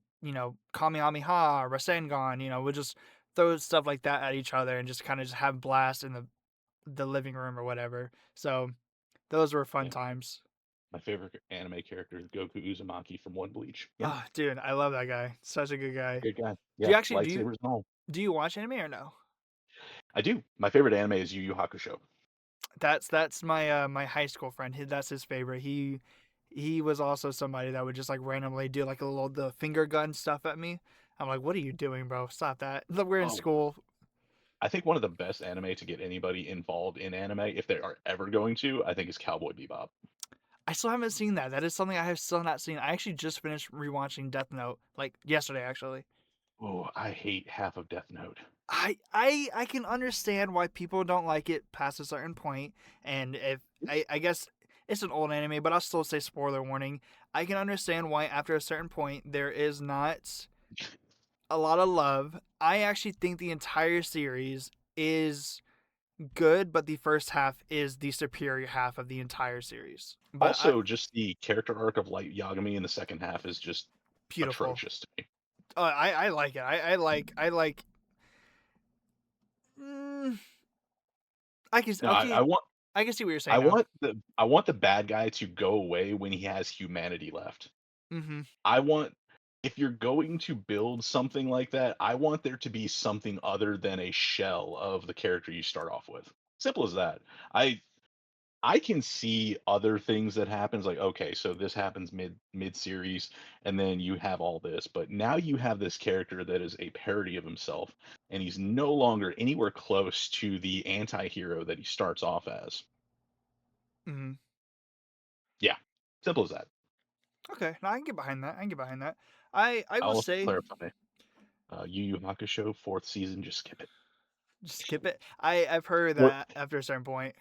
Kamehameha, Rasengan. We just throw stuff like that at each other and just kind of just have blast in the living room or whatever. So those were fun Yeah, times. my favorite anime character is Goku Uzumaki from One Bleach. Yeah, Oh, dude, I love that guy. Such a good guy. good guy. Do Yeah, you actually do you lightsabers and all. do you watch anime or no? I do. My favorite anime is Yu Yu Hakusho. That's my my high school friend. That's his favorite. He was also somebody that would just like randomly do like a little the finger gun stuff at me. I'm like, what are you doing, bro? Stop that. Look, we're in Oh, school. I think one of the best anime to get anybody involved in anime, if they are ever going to, I think is Cowboy Bebop. I still haven't seen that. That is something I have still not seen. I actually just finished rewatching Death Note like yesterday, actually. Oh, I hate half of Death Note. I can understand why people don't like it past a certain point, and if I guess it's an old anime, but I'll still say spoiler warning. I can understand why after a certain point there is not a lot of love. I actually think the entire series is good, but the first half is the superior half of the entire series. But I Also, just the character arc of Light Yagami in the second half is just beautiful. atrocious to me. I like it. I like. Mm, I can No, okay. I can see what you're I saying now. want I want the bad guy to go away when he has humanity left. Mm-hmm. I want if you're going to build something like that, I want there to be something other than a shell of the character you start off with. Simple as that. I I can see other things that happens like okay, so this happens mid series and then you have all this, but now you have this character that is a parody of himself and he's no longer anywhere close to the anti-hero that he starts off as. Mm-hmm. Yeah. Simple as that. Okay, no, I can get behind that. I can get behind that. I I'll will also say, clarify. Yu Yu Hakusho, fourth season, just skip it. just skip it. I've heard What that after a certain point,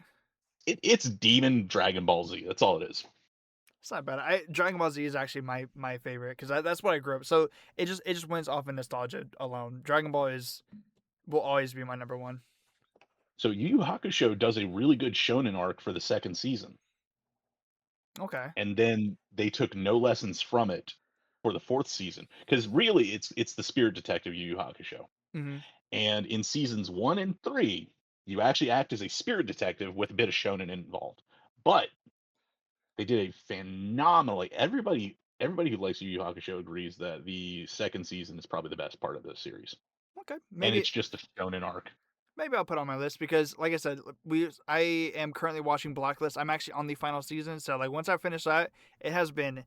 it's Demon Dragon Ball Z. That's all it is. it's not bad. Dragon Ball Z is actually my favorite because that's what I grew up. So it just wins off of nostalgia alone. Dragon Ball is will always be my number one. So Yu Yu Hakusho does a really good shonen arc for the second season, Okay. and then they took no lessons from it for the fourth season. Because really, it's the Spirit Detective Yu Yu Hakusho, Mm-hmm. and in seasons 1 and 3, you actually act as a spirit detective with a bit of shonen involved. But they did a phenomenally everybody who likes Yu Yu Hakusho agrees that the second season is probably the best part of the series, Okay. and Maybe it's just a shonen arc. maybe I'll put it on my list because, like I said, I am currently watching Blacklist. I'm actually on the final season, so like once I finish that, it has been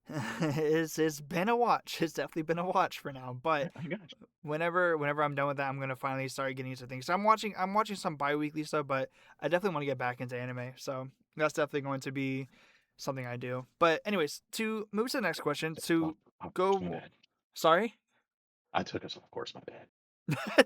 it's been a watch. It's definitely been a watch for now. But I got you. whenever I'm done with that, I'm gonna finally start getting into things. So I'm watching some bi-weekly stuff, but I definitely want to get back into anime. So that's definitely going to be something I do. But anyways, to move to the next question, Oh, to of course, my go bad. sorry? I took us, of course, my bad.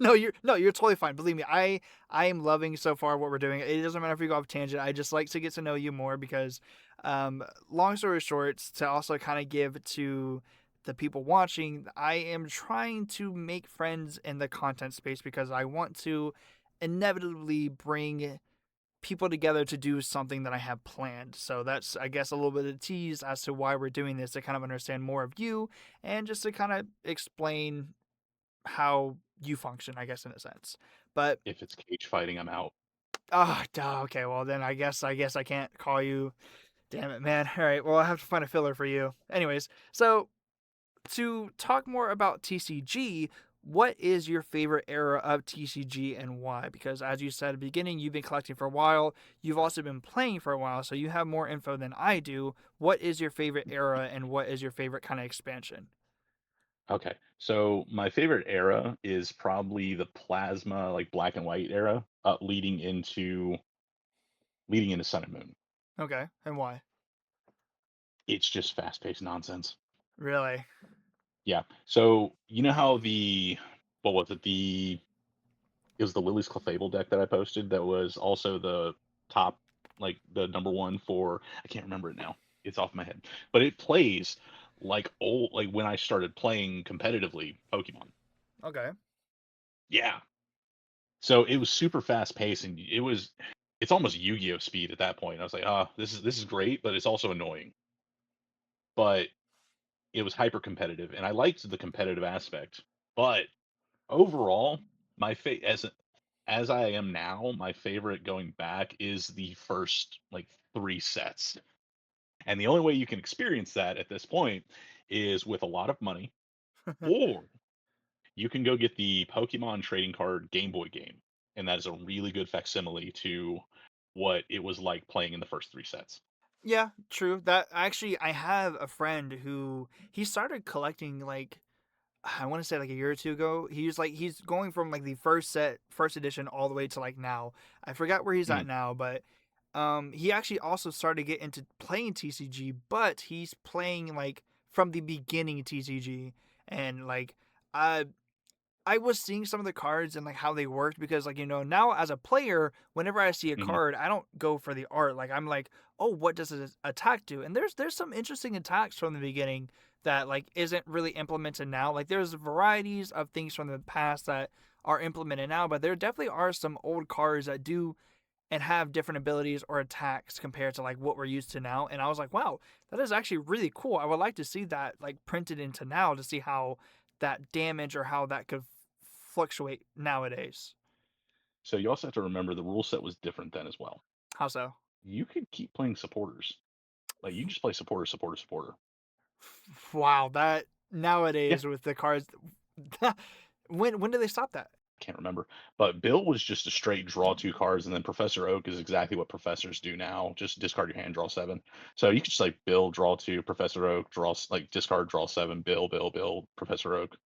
You're totally fine. Believe me, I am loving so far what we're doing. It doesn't matter if we go off tangent. I just like to get to know you more because, long story short, to also kind of give to the people watching, I am trying to make friends in the content space because I want to inevitably bring people together to do something that I have planned. So that's, I guess, a little bit of tease as to why we're doing this, to kind of understand more of you and just to kind of explain how you function, I guess, in a sense. But If it's cage fighting, I'm out. okay, well then I guess I can't call you. Damn it, man. All right, well I have to find a filler for you. Anyways, so to talk more about TCG, what is your favorite era of TCG and why? Because as you said at the beginning, you've been collecting for a while. You've also been playing for a while, so you have more info than I do. What is your favorite era and what is your favorite kind of expansion? Okay. So my favorite era is probably the plasma, like black and white era, leading into Sun and Moon. Okay, and why? It's just fast paced nonsense. Really? Yeah. So you know how what was it? It was the Lily's Clefable deck that I posted that was also the top, like the number one for, I can't remember it now. It's off my head. But it plays like when I started playing competitively Pokemon. Okay. Yeah. So it was super fast paced and it's almost Yu-Gi-Oh speed at that point. I was like, this is great, but it's also annoying. But it was hyper competitive and I liked the competitive aspect. But overall, my as I am now, my favorite going back is the first like three sets. And the only way you can experience that at this point is with a lot of money, or you can go get the Pokemon trading card Game Boy game. And that is a really good facsimile to what it was like playing in the first three sets. Yeah, true. That actually, I have a friend who he started collecting like I want to say like a year or two ago. He's going from like the first edition, all the way to like now. I forgot where he's Mhm, at now, but he actually also started to get into playing TCG, but he's playing like from the beginning TCG, and like uh I was seeing some of the cards and like how they worked because like now as a player, whenever I see a mhm. card, I don't go for the art. Like I'm like, oh, what does this attack do? And there's some interesting attacks from the beginning that like isn't really implemented now. Like there's varieties of things from the past that are implemented now, but there definitely are some old cards that do and have different abilities or attacks compared to like what we're used to now. And I was like, wow, that is actually really cool. I would like to see that like printed into now to see how that damage or how that could fluctuate nowadays. So you also have to remember the rule set was different then as well. How so? You could keep playing supporters. Like you can just play supporter, supporter, supporter. Wow, that Yeah, nowadays with the cards, when did they stop that? can't remember. But Bill was just a straight draw two cards, and then Professor Oak is exactly what professors do now. Just discard your hand, draw seven. So you could just like Bill, draw two, Professor Oak, like discard, draw seven, Bill, Bill, Bill, Professor Oak.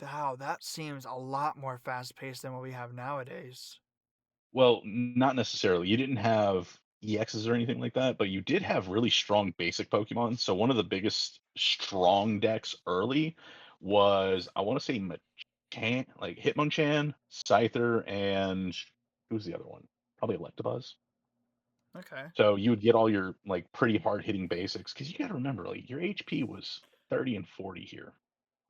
Wow, that seems a lot more fast paced than what we have nowadays. Well, not necessarily. You didn't have EXs or anything like that, but you did have really strong basic Pokemon. So one of the biggest strong decks early was, I want to say like Hitmonchan, Scyther, and who's the other one? Probably Electabuzz. Okay. So you would get all your like pretty hard hitting basics because you got to remember like your HP was 30 and 40 here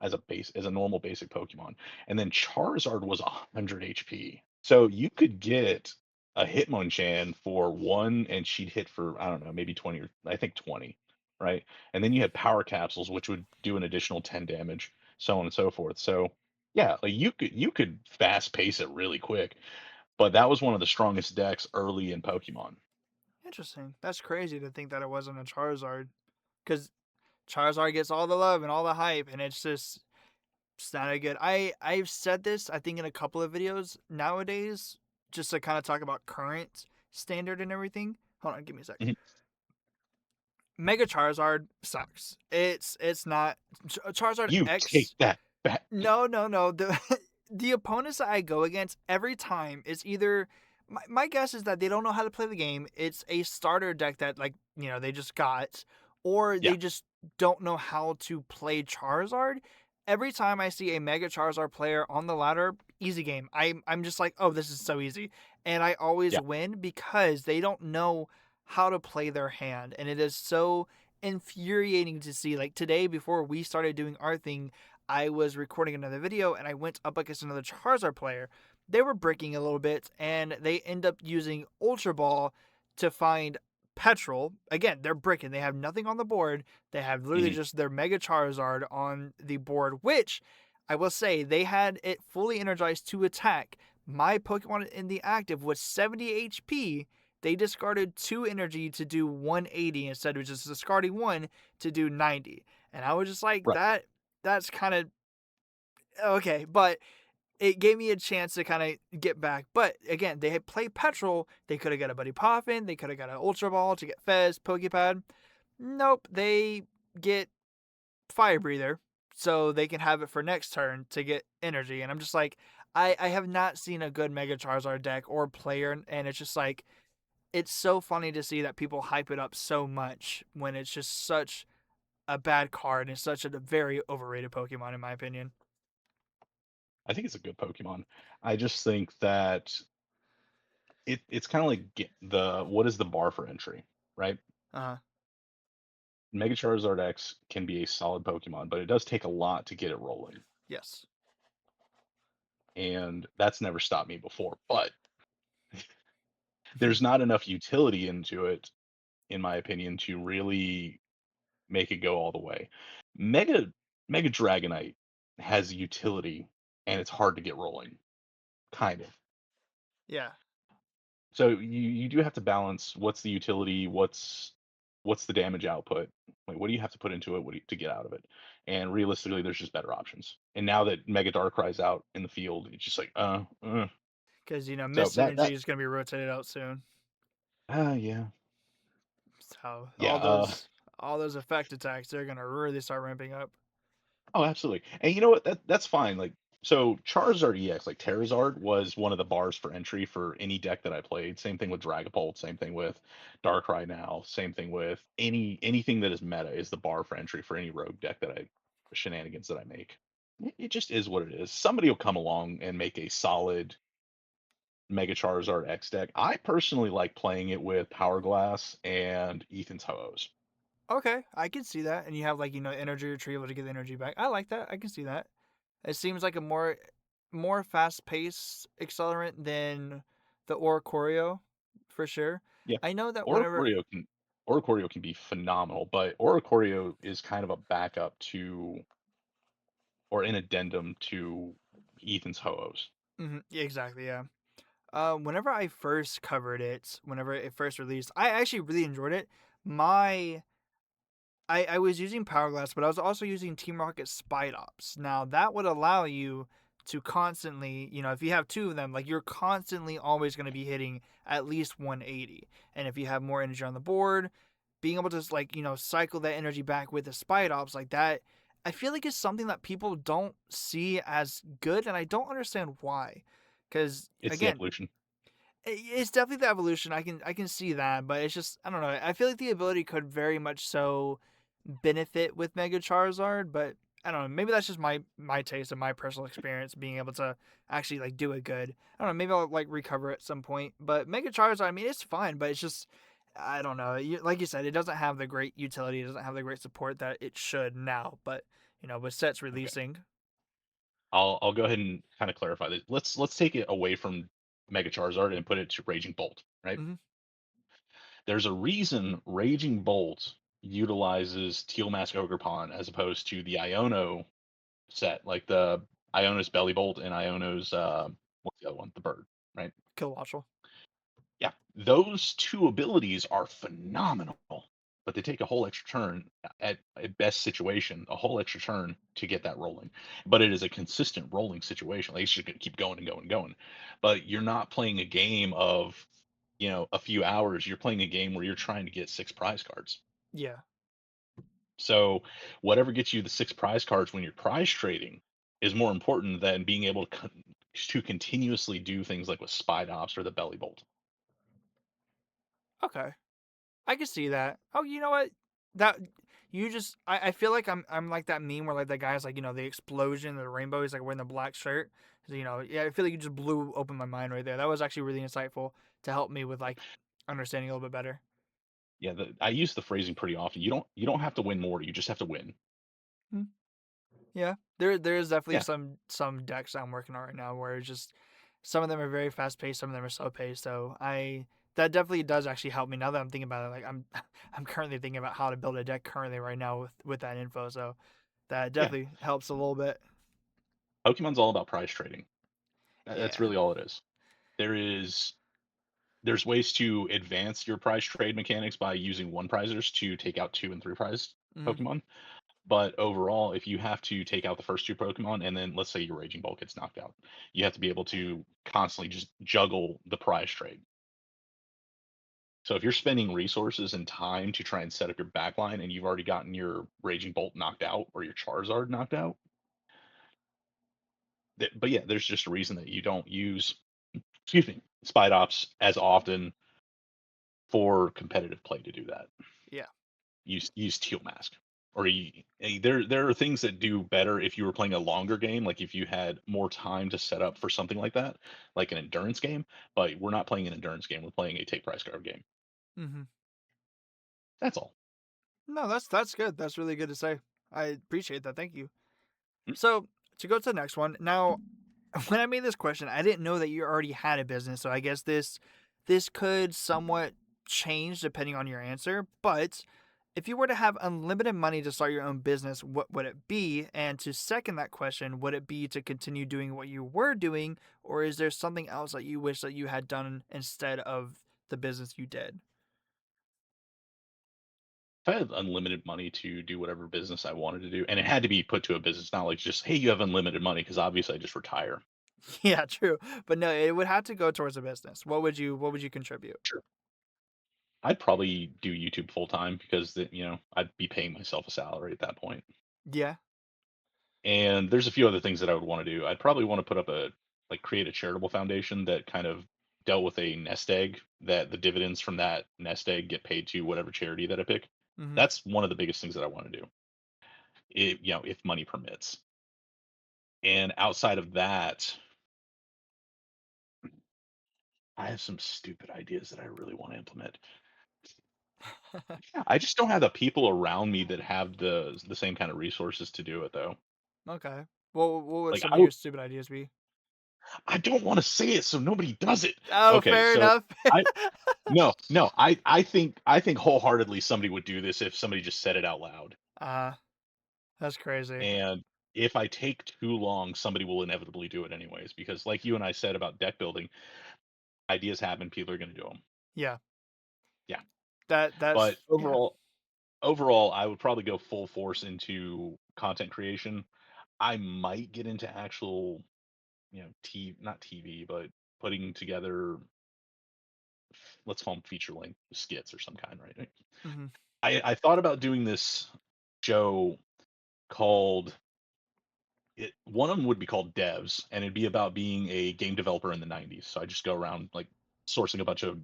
as a normal basic Pokemon, and then Charizard was 100 HP. So you could get a Hitmonchan for one, and she'd hit for I don't know maybe 20 or I think 20, right? And then you had Power Capsules, which would do an additional 10 damage, so on and so forth. So yeah, like you could fast pace it really quick, but that was one of the strongest decks early in Pokemon. Interesting. That's crazy to think that it wasn't a Charizard. Because Charizard gets all the love and all the hype, and it's not a good. I've said this I think in a couple of videos nowadays, just to kind of talk about current standard and everything. Hold on, give me a sec. Mhm. Mega Charizard sucks. It's not Charizard You take X. that back. No. The the opponents that I go against every time is either my guess is that they don't know how to play the game. It's a starter deck that like they just got, or Yeah. they just don't know how to play Charizard. every time I see a Mega Charizard player on the ladder, easy game. I'm just like, oh, this is so easy, and I always Yeah. win because they don't know how to play their hand, and it is so infuriating to see. Like today, before we started doing our thing, I was recording another video, and I went up against another Charizard player. They were bricking a little bit, and they end up using Ultra Ball to find Petrol. Again, they're bricking. They have nothing on the board. They have literally Mhm. just their Mega Charizard on the board, which I will say they had it fully energized to attack. My Pokemon in the active was 70 HP. They discarded 2 energy to do 180 instead of just discarding 1 to do 90. And I was just like, Right. that's kind of okay, but it gave me a chance to kind of get back. But again, they had played Petrol. They could have got a Buddy Poffin. They could have got an Ultra Ball to get Fez, Pokepad. Nope, they get Fire Breather so they can have it for next turn to get energy. And I'm just like, I have not seen a good Mega Charizard deck or player, and it's just like, it's so funny to see that people hype it up so much when it's just such a bad card and such a very overrated Pokemon, in my opinion. I think it's a good Pokemon. I just think that it's kind of like the what is the bar for entry, right? Uh, Mega Charizard X can be a solid Pokemon, but it does take a lot to get it rolling, yes. and that's never stopped me before. But there's not enough utility into it, in my opinion, to really make it go all the way. Mega Mega Dragonite has utility, and it's hard to get rolling, kind of. Yeah. So you do have to balance what's the utility, what's the damage output, like what do you have to put into it, to get out of it, and realistically, there's just better options. And now that Mega Darkrai's out in the field, it's just like Because, so Mist that Energy is going to be rotated out soon. yeah So yeah all those effect attacks, they're going to really start ramping up. oh absolutely. And you know what, that's fine. Like so Charizard EX, like Terrazard was one of the bars for entry for any deck that I played. Same thing with Dragapult, same thing with Darkrai now, same thing with anything that is meta is the bar for entry for any rogue deck that I shenanigans that I make. It just is what it is. Somebody will come along and make a solid Mega Charizard X deck. I personally like playing it with Power Glass and Ethan's Ho-Ohs. Okay, I can see that. And you have, like, energy retrieval to get the energy back. I like that. I can see that. It seems like a more fast-paced accelerant than the Oricorio, for sure. Yeah. I know that whenever Oricorio can Oricorio can be phenomenal, but Oricorio is kind of a backup to or an addendum to Ethan's Ho-Ohs. yeah, exactly, yeah. Whenever I first covered it, whenever it first released, I actually really enjoyed it. My I was using Power Glass, but I was also using Team Rocket Spite Ops. Now that would allow you to constantly, if you have 2 of them, like, you're constantly always going to be hitting at least 180. And if you have more energy on the board, being able to, like, cycle that energy back with the Spite Ops like that, I feel like it's something that people don't see as good, and I don't understand why. Because It's the again, evolution. it's definitely the evolution. I can see that, but it's just, I don't know. I feel like the ability could very much so benefit with Mega Charizard, but I don't know. Maybe that's just my taste and my personal experience being able to actually, like, do it good. I don't know. Maybe I'll, like, recover at some point. But Mega Charizard, I mean, it's fine, but it's just, I don't know. Like you said, it doesn't have the great utility. It doesn't have the great support that it should now. But with sets Okay. releasing, I'll go ahead and kind of clarify this. Let's take it away from Mega Charizard and put it to Raging Bolt, right? hmm There's a reason Raging Bolt utilizes Teal Mask Ogerpon as opposed to the Iono set, like the Iono's Belly Bolt and Iono's what's the other one? The bird, right? Kilowattrel. Yeah, those 2 abilities are phenomenal, but they take a whole extra turn at best situation, a whole extra turn to get that rolling. But it is a consistent rolling situation. Like, it's just gonna keep going and going and going. But you're not playing a game of, a few hours. You're playing a game where you're trying to get 6 prize cards. Yeah. So whatever gets you the 6 prize cards when you're prize trading is more important than being able to continuously do things like with Spide Ops or the Belly Bolt. Okay. I can see that. Oh, you know what? That I feel like I'm like that meme where like the guy's like, the explosion, the rainbow, he's like wearing the black shirt. So, yeah, I feel like you just blew open my mind right there. That was actually really insightful to help me with like understanding a little bit better. Yeah, I use the phrasing pretty often. You don't have to win more. You just have to win. Hmm. Yeah, there is definitely Yeah, some decks I'm working on right now where it's just some of them are very fast paced, some of them are slow paced. So that definitely does actually help me now that I'm thinking about it. Like I'm currently thinking about how to build a deck currently right now with that info. So that yeah. definitely helps a little bit. Pokemon's all about prize trading. That's Yeah. really all it is. There is there's ways to advance your prize trade mechanics by using one prizers to take out two and three prize Hmm. Pokemon. But overall, if you have to take out the first two Pokemon and then let's say your Raging Bolt gets knocked out, you have to be able to constantly just juggle the prize trade. So if you're spending resources and time to try and set up your backline and you've already gotten your Raging Bolt knocked out or your Charizard knocked out, but yeah, there's just a reason that you don't use, excuse me, Spide Ops as often for competitive play to do that. Yeah. Use Teal Mask. Or there are things that do better if you were playing a longer game, like if you had more time to set up for something like that, like an endurance game. But we're not playing an endurance game; we're playing a take price card game. Hmm. That's all. No, that's good. That's really good to say. I appreciate that. Thank you. Mm. So to go to the next one now, when I made this question, I didn't know that you already had a business, so I guess this could somewhat change depending on your answer. But if you were to have unlimited money to start your own business, what would it be? And to second that question, would it be to continue doing what you were doing, or is there something else that you wish that you had done instead of the business you did? If I had unlimited money to do whatever business I wanted to do, and it had to be put to a business, not like just hey, you have unlimited money, because obviously I just retire. Yeah, true. But no, it would have to go towards a business. What would you contribute? Sure. I'd probably do YouTube full time because I'd be paying myself a salary at that point. Yeah. And there's a few other things that I would want to do. I'd probably want to put up create a charitable foundation that kind of dealt with a nest egg that the dividends from that nest egg get paid to whatever charity that I pick. Mhm. That's one of the biggest things that I want to do. If money permits. And outside of that, I have some stupid ideas that I really want to implement. Yeah, I just don't have the people around me that have the same kind of resources to do it though. Okay. What would Like some of your stupid ideas be? I don't want to say it so nobody does it. Oh, Okay, fair so enough. I no, no, I think wholeheartedly somebody would do this if somebody just said it out loud. uh, that's crazy. And if I take too long, somebody will inevitably do it anyways because like you and I said about deck building, ideas happen, people are going to do them. Yeah. Yeah. That's But yeah. overall, I would probably go full force into content creation. I might get into actual, not TV, but putting together, let's call them feature length skits or some kind, right? Mhm. I thought about doing this show called one of them would be called Devs, and it'd be about being a game developer in the '90s. So I just go around like sourcing a bunch of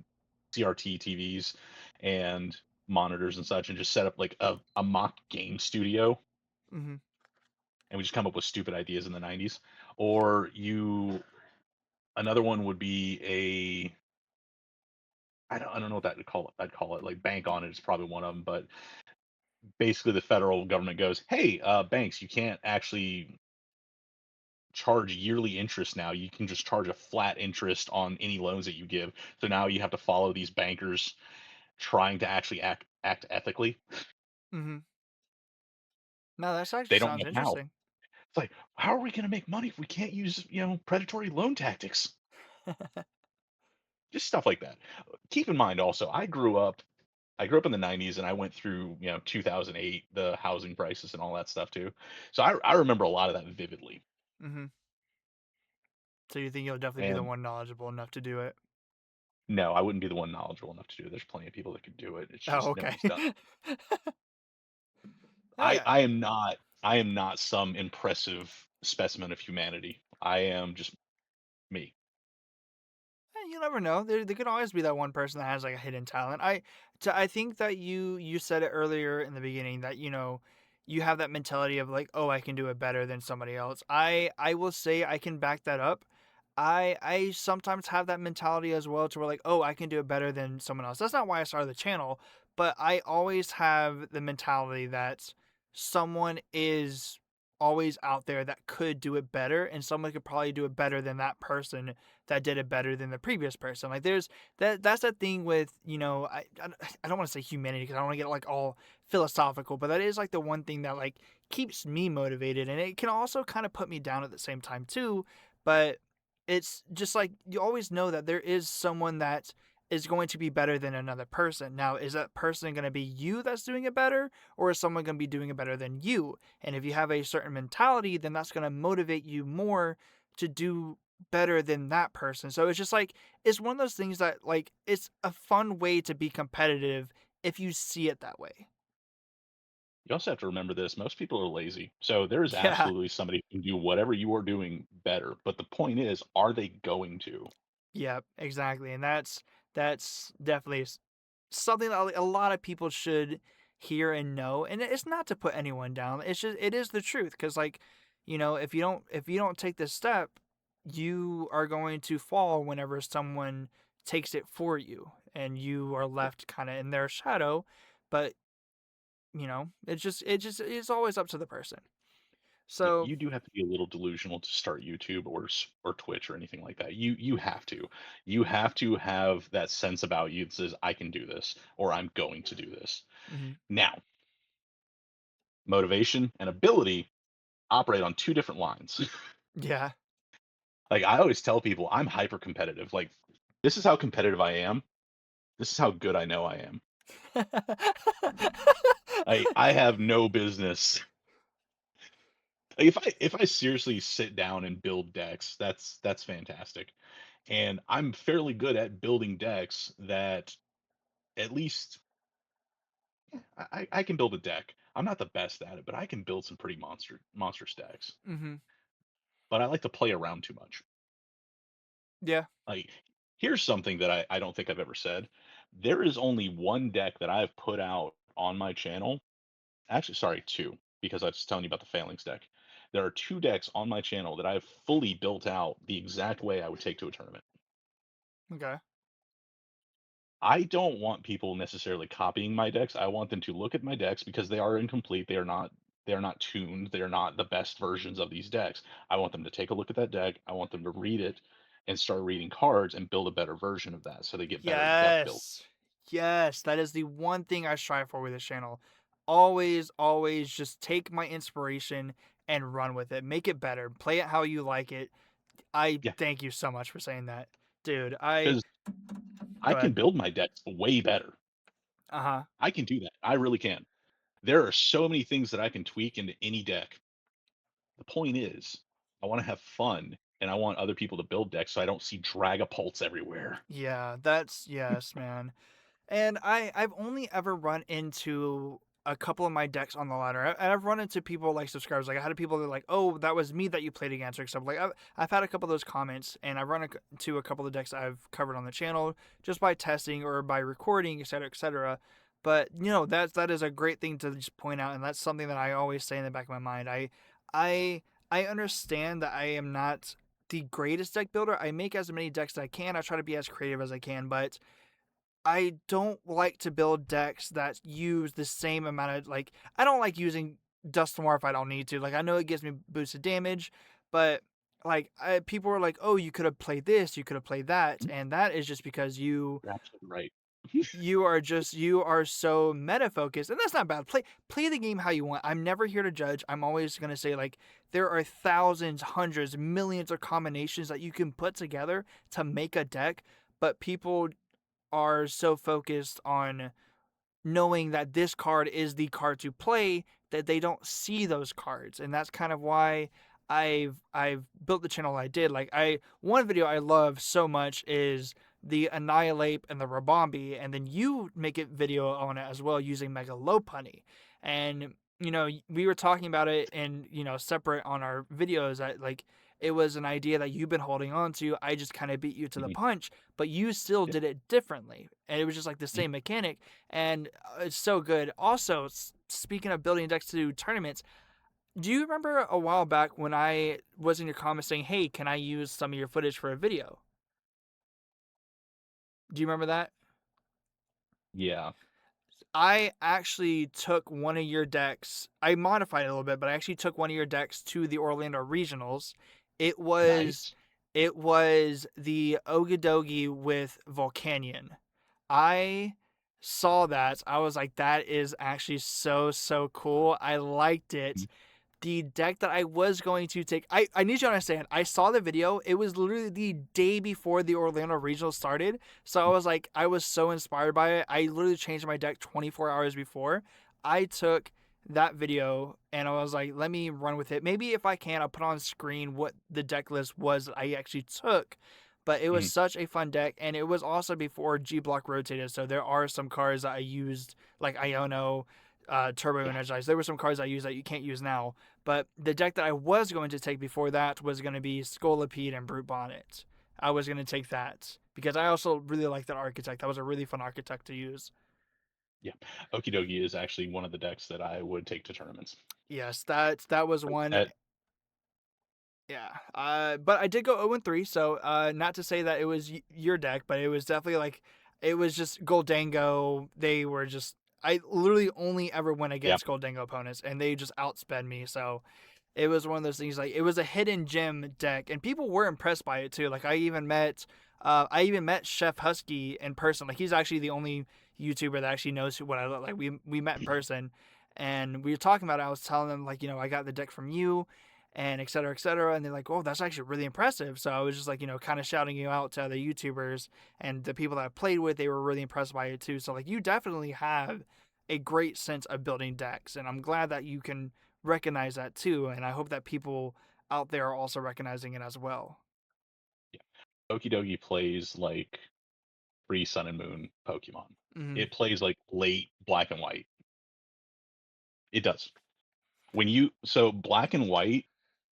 CRT TVs and monitors and such, and just set up like a mock game studio, Mhm. and we just come up with stupid ideas in the '90s. Or another one would be I don't know what that would call it. I'd call it like bank on it is probably one of them, but basically the federal government goes, "Hey, banks, you can't actually charge yearly interest now. You can just charge a flat interest on any loans that you give. So now you have to follow these bankers trying to actually act ethically. Mhm. No, that actually They don't sounds know how. interesting. It's like, how are we going to make money if we can't use predatory loan tactics? Just stuff like that. Keep in mind also, I grew up in the '90s and I went through 2008, the housing crisis and all that stuff too. So I remember a lot of that vividly. Mhm. So you think you'll definitely be the And one knowledgeable enough to do it? no, I wouldn't be the one knowledgeable enough to do it. There's plenty of people that could do it. It's Oh, just okay. nobody's done. Oh I yeah. I am not I am not some impressive specimen of humanity. I am just me. you never know. There could always be that one person that has like a hidden talent. I think that you said it earlier in the beginning that you have that mentality of like, oh, I can do it better than somebody else. I will say I can back that up. I sometimes have that mentality as well to where like, oh, I can do it better than someone else. That's not why I started the channel, but I always have the mentality that someone is always out there that could do it better, and someone could probably do it better than that person that did it better than the previous person. Like there's that's that thing with, I don't want to say humanity because I don't want to get like all philosophical, but that is like the one thing that like keeps me motivated, and it can also kind of put me down at the same time too. But it's just like you always know that there is someone that is going to be better than another person. Now, is that person going to be you that's doing it better, or is someone going to be doing it better than you? And if you have a certain mentality, then that's going to motivate you more to do better than that person. So it's just like, it's one of those things that, like, it's a fun way to be competitive if you see it that way. You also have to remember this: most people are lazy, so there is Yeah. absolutely somebody who can do whatever you are doing better. But the point is, are they going to? Yep, exactly. And that's definitely something that a lot of people should hear and know. And it's not to put anyone down. It's just it is the truth because like, if you don't take this step, you are going to fall whenever someone takes it for you and you are Yeah. left kind of in their shadow. But, it's always up to the person. Yeah, So, you do have to be a little delusional to start YouTube or Twitch or anything like that. You have to. You have to have that sense about you that says, I can do this, or I'm going to do this. mhm, Now, motivation and ability operate on two different lines. yeah. Like I always tell people, I'm hyper competitive. Like this is how competitive I am. This is how good I know I am. I have no business. Like if I seriously sit down and build decks, that's fantastic. And I'm fairly good at building decks that at least I can build a deck. I'm not the best at it, but I can build some pretty monster stacks. Mhm. But I like to play around too much. Yeah. Like here's something that I don't think I've ever said. There is only one deck that I've put out on my channel. Actually, sorry, two, because I was telling you about the Phalanx deck. There are two decks on my channel that I've fully built out the exact way I would take to a tournament. Okay. I don't want people necessarily copying my decks. I want them to look at my decks because they are incomplete. They are not tuned. They are not the best versions of these decks. I want them to take a look at that deck. I want them to read it and start reading cards and build a better version of that so they get better deck build. Yes. Yes, that is the one thing I strive for with this channel. Always, always just take my inspiration and run with it. Make it better. Play it how you like it. I Yeah, thank you so much for saying that. Dude, I because I go can ahead. build my decks way better. Uh-huh. I can do that. I really can. There are so many things that I can tweak into any deck. The point is, I want to have fun and I want other people to build decks so I don't see Dragapults everywhere. Yeah, that's yes, man. And I've only ever run into a couple of my decks on the ladder. And I've run into people like subscribers. Like I had people that are like, "Oh, that was me that you played against," or stuff. Like I've had a couple of those comments, and I've run into a couple of decks I've covered on the channel just by testing or by recording, etc., etc. But that is a great thing to just point out, and that's something that I always say in the back of my mind. I I understand that I am not the greatest deck builder. I make as many decks as I can. I try to be as creative as I can, but I don't like to build decks that use the same amount of like I don't like using Dust Noir if I don't need to. Like I know it gives me boosted damage, but like people are like, "Oh, you could have played this, you could have played that," and that is just because you You're absolutely right. you are so meta focused, and that's not bad. Play the game how you want. I'm never here to judge. I'm always gonna say like there are thousands, hundreds, millions of combinations that you can put together to make a deck, but people are so focused on knowing that this card is the card to play that they don't see those cards, and that's kind of why I've built the channel I did. Like one video I love so much is the Annihilate and the Rabombi, and then you make a video on it as well using Mega Lopunny. And we were talking about it and separate on our videos. I like it was an idea that you've been holding on to. I just kind of beat you to the Mhm. punch, but you still Yeah. did it differently. And it was just like the Mhm. same mechanic. And it's so good. Also, speaking of building decks to do tournaments, do you remember a while back when I was in your comments saying, hey, can I use some of your footage for a video? Do you remember that? Yeah. I actually took one of your decks. I modified it a little bit, but I actually took one of your decks to the Orlando Regionals. It was Nice. it was the Ogadogi with Volcanion. I saw that. I was like, that is actually so cool. I liked it. Mhm. The deck that I was going to take, I need you to understand, I saw the video. It was literally the day before the Orlando Regional started. So I was like, I was so inspired by it. I literally changed my deck 24 hours before. I took that video and I was like, let me run with it. Maybe if I can, I'll put on screen what the deck list was that I actually took. But it was Mhm. such a fun deck, and it was also before G Block rotated. So there are some cards that I used, like Iono, Turbo Yeah. Energized. There were some cards I used that you can't use now. But the deck that I was going to take before that was going to be Scolipede and Brute Bonnet. I was going to take that because I also really like that architect. That was a really fun architect to use. Yeah. Okidogi is actually one of the decks that I would take to tournaments. Yes, that was Like, one. Yeah. But I did go 0-3, so not to say that it was your deck, but it was definitely like it was just Goldango. They were just I literally only ever went yeah. against Goldango opponents, and they just outsped me. So it was one of those things like it was a hidden gem deck, and people were impressed by it too. Like I even met Chef Husky in person. Like he's actually the only YouTuber that actually knows what I look like. We met in person, and we were talking about it. I was telling them like I got the deck from you, and et cetera, et cetera. And they're like, oh, that's actually really impressive. So I was just like kind of shouting you out to other YouTubers and the people that I played with. They were really impressed by it too. So like you definitely have a great sense of building decks, and I'm glad that you can recognize that too, and I hope that people out there are also recognizing it as well. Yeah. Okidogi plays like pre Sun and Moon Pokemon. Hmm. It plays like late Black and White. It does. When you so Black and White,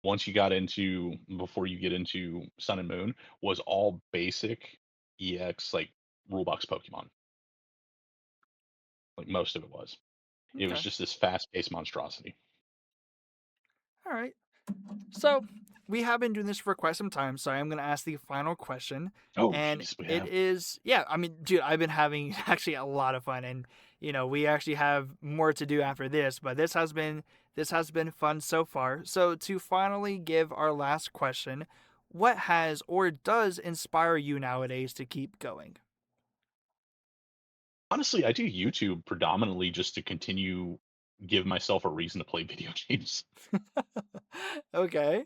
once you got into before you get into Sun and Moon, was all basic EX like rule box Pokemon. Like most of it was. It was Okay. just this fast paced monstrosity. All right. So we have been doing this for quite some time, so I'm gonna ask the final question, Oh, and jeez, we it have. is yeah. I mean, dude, I've been having actually a lot of fun, and we actually have more to do after this, but this has been fun so far. So to finally give our last question, what has or does inspire you nowadays to keep going? Honestly, I do YouTube predominantly just to continue give myself a reason to play video games. Okay.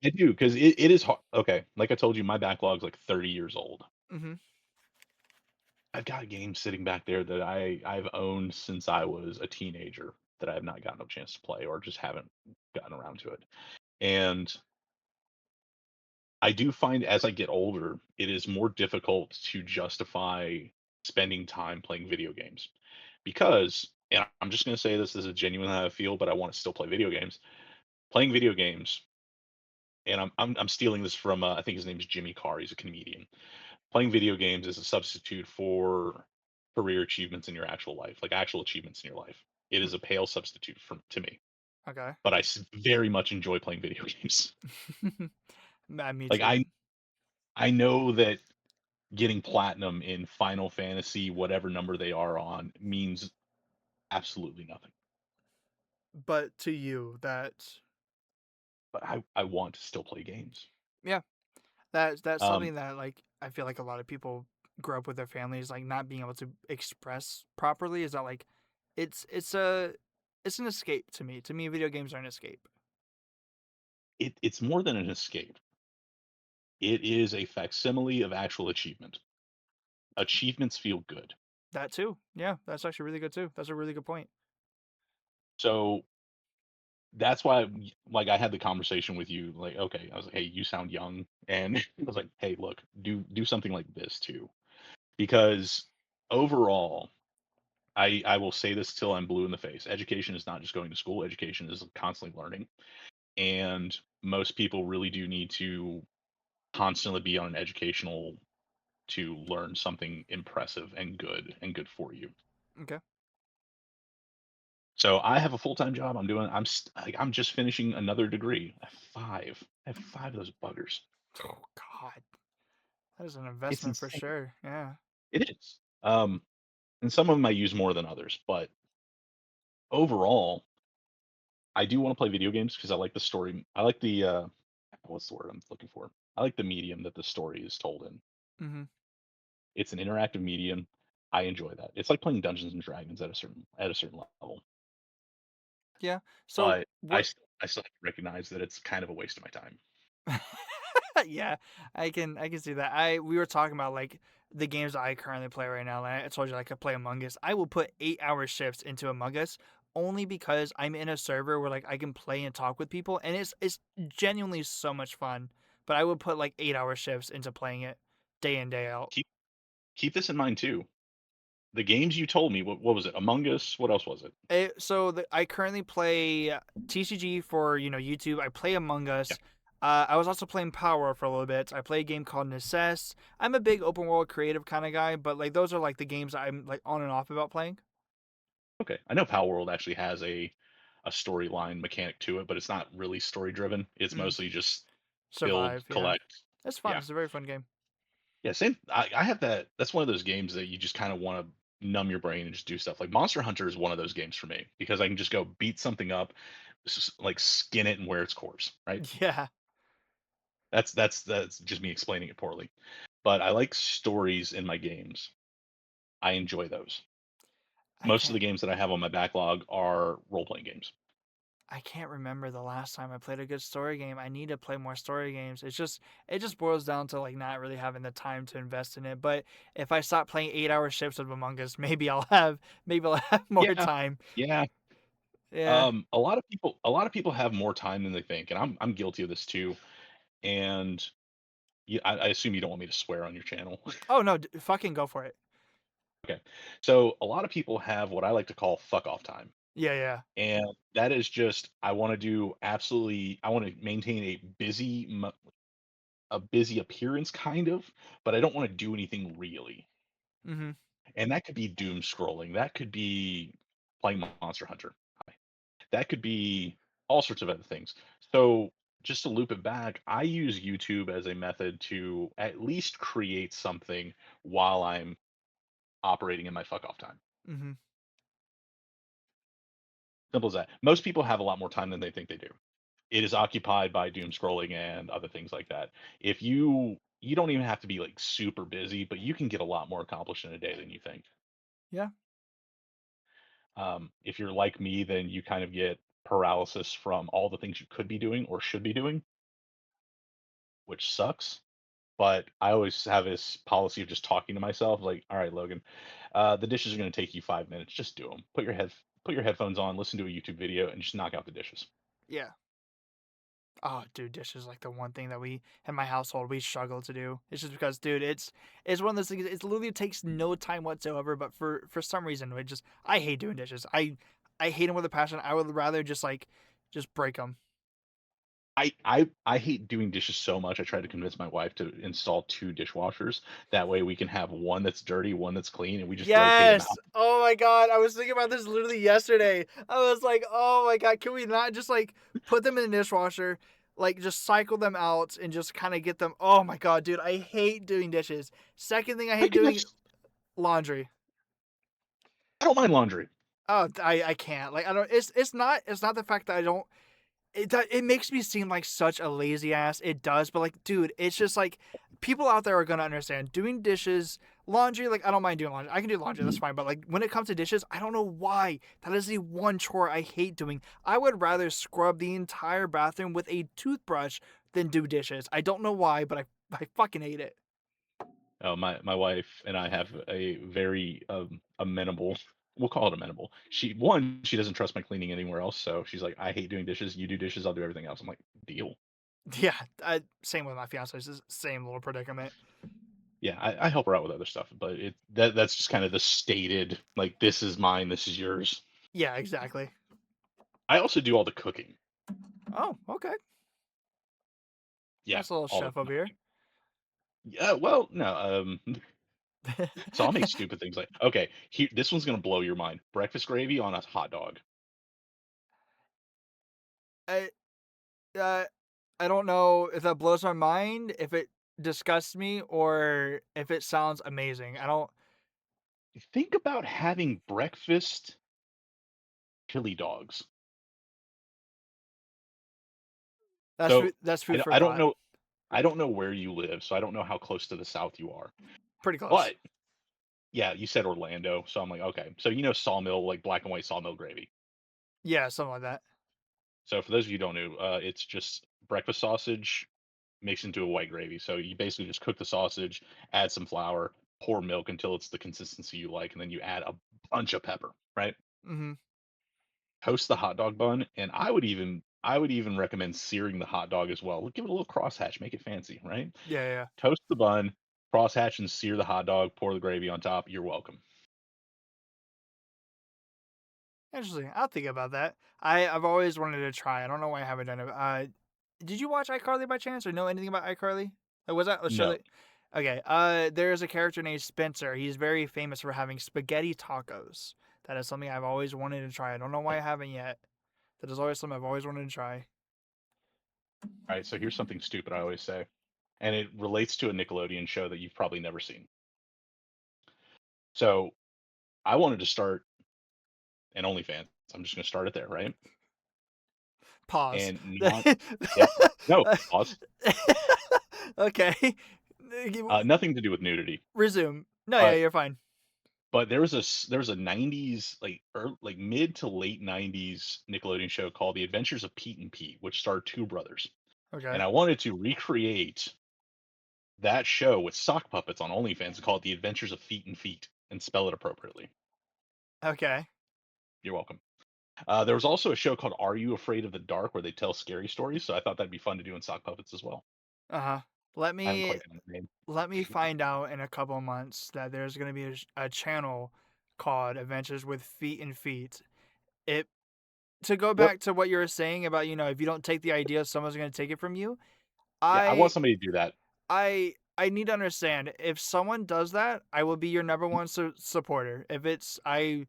I do because it is hard. Okay, like I told you, my backlog's like 30 years old. Mm-hmm. I've got games sitting back there that I've owned since I was a teenager that I have not gotten a chance to play or just haven't gotten around to it. And I do find as I get older, it is more difficult to justify spending time playing video games because, and I'm just going to say this is genuine how I feel, but I want to still play video games. Playing video games, and I'm stealing this from I think his name is Jimmy Carr. He's a comedian. Playing video games is a substitute for career achievements in your actual life, like actual achievements in your life. It is a pale substitute for to me. Okay. But very much enjoy playing video games. Me Like too. I know that getting platinum in Final Fantasy, whatever number they are on, means absolutely nothing. But to you, that But I want to still play games. yeah, that's Um, something that like I feel like a lot of people grow up with their families like not being able to express properly. Is that like it's an escape to me. To me, video games are an escape. it's more than an escape. It is a facsimile of actual achievement. Achievements feel good. That too. Yeah, that's actually really good too. That's a really good point. So that's why like I had the conversation with you like okay I was like hey you sound young and I was like hey look do something like this too because overall I will say this till I'm blue in the face education is not just going to school education is constantly learning and most people really do need to constantly be on an educational to learn something impressive and good for you. Okay. So I have a full-time job. I'm just finishing another degree. I have 5. I have 5 of those buggers. Oh God, that is an It's investment for insane. sure. Yeah. It is. And some of them I use more than others, but overall, I do want to play video games because I like the story. I like the what's the word I'm looking for? I like the medium that the story is told in. Mm-hmm. It's an interactive medium. I enjoy that. It's like playing Dungeons and Dragons at a certain level. Yeah. So But what? I still have to recognize that it's kind of a waste of my time. Yeah, I can see that. We were talking about like the games that I currently play right now. And I told you like I play Among Us. I will put 8 hour shifts into Among Us only because I'm in a server where like I can play and talk with people, and it's genuinely so much fun. But I would put like 8 hour shifts into playing it day in day out. Keep keep this in mind too. The games you told me, what was it? Among Us. What else was it? I currently play TCG for YouTube. I play Among Yeah. Us. I was also playing Power for a little bit. I play a game called Necess. I'm a big open world creative kind of guy, but like those are like the games I'm like on and off about playing. Okay. I know Power World actually has a storyline mechanic to it, but it's not really story driven. It's Mm, mostly just build, Survive, yeah, collect. it's fun. Yeah. It's a very fun game. Yeah, same. I have that. That's one of those games that you just kind of want to numb your brain and just do stuff. Like Monster Hunter is one of those games for me because I can just go beat something up, like skin it and wear its corpse. Right. Yeah, That's just me explaining it poorly. But I like stories in my games. I enjoy those. I Most of the can't. games that I have on my backlog are role playing games. I can't remember the last time I played a good story game. I need to play more story games. It just boils down to like not really having the time to invest in it. But if I stop playing 8 hour shifts of Among Us, maybe I'll have more Yeah, time. yeah. Yeah. A lot of people have more time than they think, and I'm guilty of this too. And I assume you don't want me to swear on your channel. Oh no, fucking go for it. Okay. So a lot of people have what I like to call fuck off time. Yeah, yeah. And that is just I want to maintain a busy appearance kind of, but I don't want to do anything really. Mhm. And that could be doom scrolling. That could be playing Monster Hunter. That could be all sorts of other things. So just to loop it back, I use YouTube as a method to at least create something while I'm operating in my fuck off time. Mhm. Simple as that. Most people have a lot more time than they think they do. It is occupied by doom scrolling and other things like that. If you don't even have to be like super busy, but you can get a lot more accomplished in a day than you think. Yeah. If you're like me, then you kind of get paralysis from all the things you could be doing or should be doing, which sucks. But I always have this policy of just talking to myself, like, "All right, Logan, the dishes are going to take you 5 minutes. Just do them. Put your headphones on, listen to a YouTube video, and just knock out the dishes." Yeah. Oh, dude, dish is like the one thing that we in my household we struggle to do. It's just because, dude, it's one of those things. It literally takes no time whatsoever. But for some reason, I hate doing dishes. I hate them with a passion. I would rather just break them. I hate doing dishes so much. I tried to convince my wife to install 2 dishwashers. That way we can have one that's dirty, one that's clean, and we just rotate them Yes. out. Oh my god. I was thinking about this literally yesterday. I was like, oh my god, can we not just like put them in the dishwasher, like just cycle them out and just kind of get them? Oh my god, dude, I hate doing dishes. Second thing I I hate can doing actually laundry. I don't mind laundry. Oh, I can't. Like I don't. It's not the fact that I don't. It makes me seem like such a lazy ass. It does, but like, dude, it's just like people out there are gonna understand doing dishes, laundry. Like, I don't mind doing laundry. I can do laundry. That's fine. But like, when it comes to dishes, I don't know why. That is the one chore I hate doing. I would rather scrub the entire bathroom with a toothbrush than do dishes. I don't know why, but I fucking hate it. Oh, my wife and I have a very, amenable we'll call it amenable. She doesn't trust my cleaning anywhere else, so she's like, "I hate doing dishes. You do dishes, I'll do everything else." I'm like, "Deal." Yeah, same with my fiance. It's the same little predicament. Yeah, I help her out with other stuff, but that's just kind of the stated, like, "This is mine, this is yours." Yeah, exactly. I also do all the cooking. Oh, okay. Yeah, Nice little all the chef over here. yeah. Well, no. So I'll make stupid things like okay. Here, this one's gonna blow your mind. Breakfast gravy on a hot dog. I uh, I don't know if that blows my mind, if it disgusts me, or if it sounds amazing. I don't. Think about having breakfast chili dogs. So That's food for I don't thought. know. I don't know where you live, so I don't know how close to the south you are. Pretty close. But yeah, you said Orlando, so I'm like, okay. So you know sawmill, like black and white sawmill gravy. Yeah, something like that. So for those of you who don't know, it's just breakfast sausage mixed into a white gravy. So you basically just cook the sausage, add some flour, pour milk until it's the consistency you like, and then you add a bunch of pepper, right? Mm-hmm. Toast the hot dog bun, and I would even recommend searing the hot dog as well. Give it a little crosshatch, make it fancy, right? Yeah, yeah. Toast the bun, crosshatch and sear the hot dog, pour the gravy on top. You're welcome. Interesting. I'll think about that. I've always wanted to try. I don't know why I haven't done it. Did you watch iCarly by chance or know anything about iCarly? Like, was that a show No, that? Okay. There's a character named Spencer. He's very famous for having spaghetti tacos. That is something I've always wanted to try. I don't know why I haven't yet. That is always something I've always wanted to try. all right. So here's something stupid I always say, and it relates to a Nickelodeon show that you've probably never seen. So I wanted to start an OnlyFans. I'm just going to start it there, right? Pause. And not, yeah, no, pause. Okay. Nothing to do with nudity, Resume. No, yeah, but you're fine. there was a '90s like mid to late '90s Nickelodeon show called The Adventures of Pete and Pete, which starred two brothers, and Okay. I wanted to recreate that show with sock puppets on OnlyFans and call it The Adventures of Feet and Feet and spell it appropriately. Okay. You're welcome. There was also a show called Are You Afraid of the Dark where they tell scary stories, so I thought that'd be fun to do in sock puppets as well. Uh-huh. Let I haven't me quite gotten the name. let me find out in a couple of months that there's going to be a channel called Adventures with Feet and Feet. It To go Yep. back to what you were saying about, if you don't take the idea, someone's going to take it from you. Yeah, I want I somebody to do that. I need to understand if someone does that, I will be your number one supporter. If it's I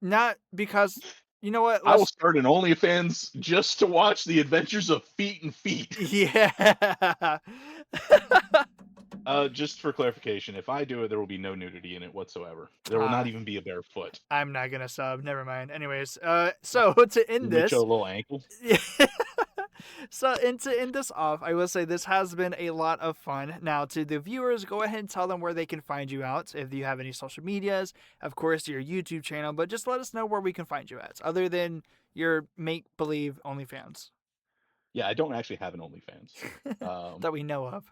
not because you know what? I will Let's start an OnlyFans just to watch the adventures of Feet and Feet. yeah. Just for clarification, if I do it, there will be no nudity in it whatsoever. There will not Ah, even be a bare foot. I'm not gonna sub. Never mind. Anyways, Uh, so to You end may show a this, little ankle. to end this off, I will say this has been a lot of fun. Now, to the viewers, go ahead and tell them where they can find you out. If you have any social medias, of course, your YouTube channel, but just let us know where we can find you at, other than your make believe OnlyFans Yeah, I don't actually have an OnlyFans. Um, that we know of.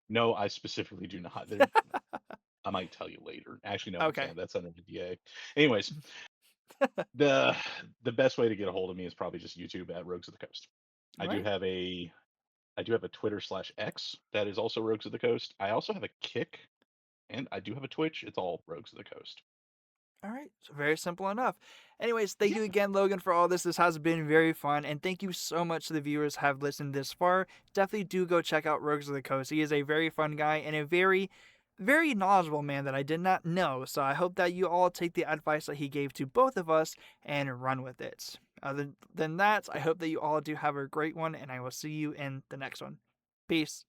no, I specifically do not. I might tell you later. Actually, no, I Okay. can't. That's under NDA. Anyways, the the best way to get a hold of me is probably just YouTube at Rogues of the Coast. I All do right. have a I do have a Twitter/X that is also Rogues of the Coast. I also have a Kick, and I do have a Twitch. It's all Rogues of the Coast. All right. So very simple enough. Anyways, thank Yeah, you again, Logan, for all this. This has been very fun, and thank you so much to the viewers who have listened this far. Definitely do go check out Rogues of the Coast. He is a very fun guy and a very, very knowledgeable man that I did not know. So I hope that you all take the advice that he gave to both of us and run with it. Other than that, I hope that you all do have a great one, and I will see you in the next one. Peace.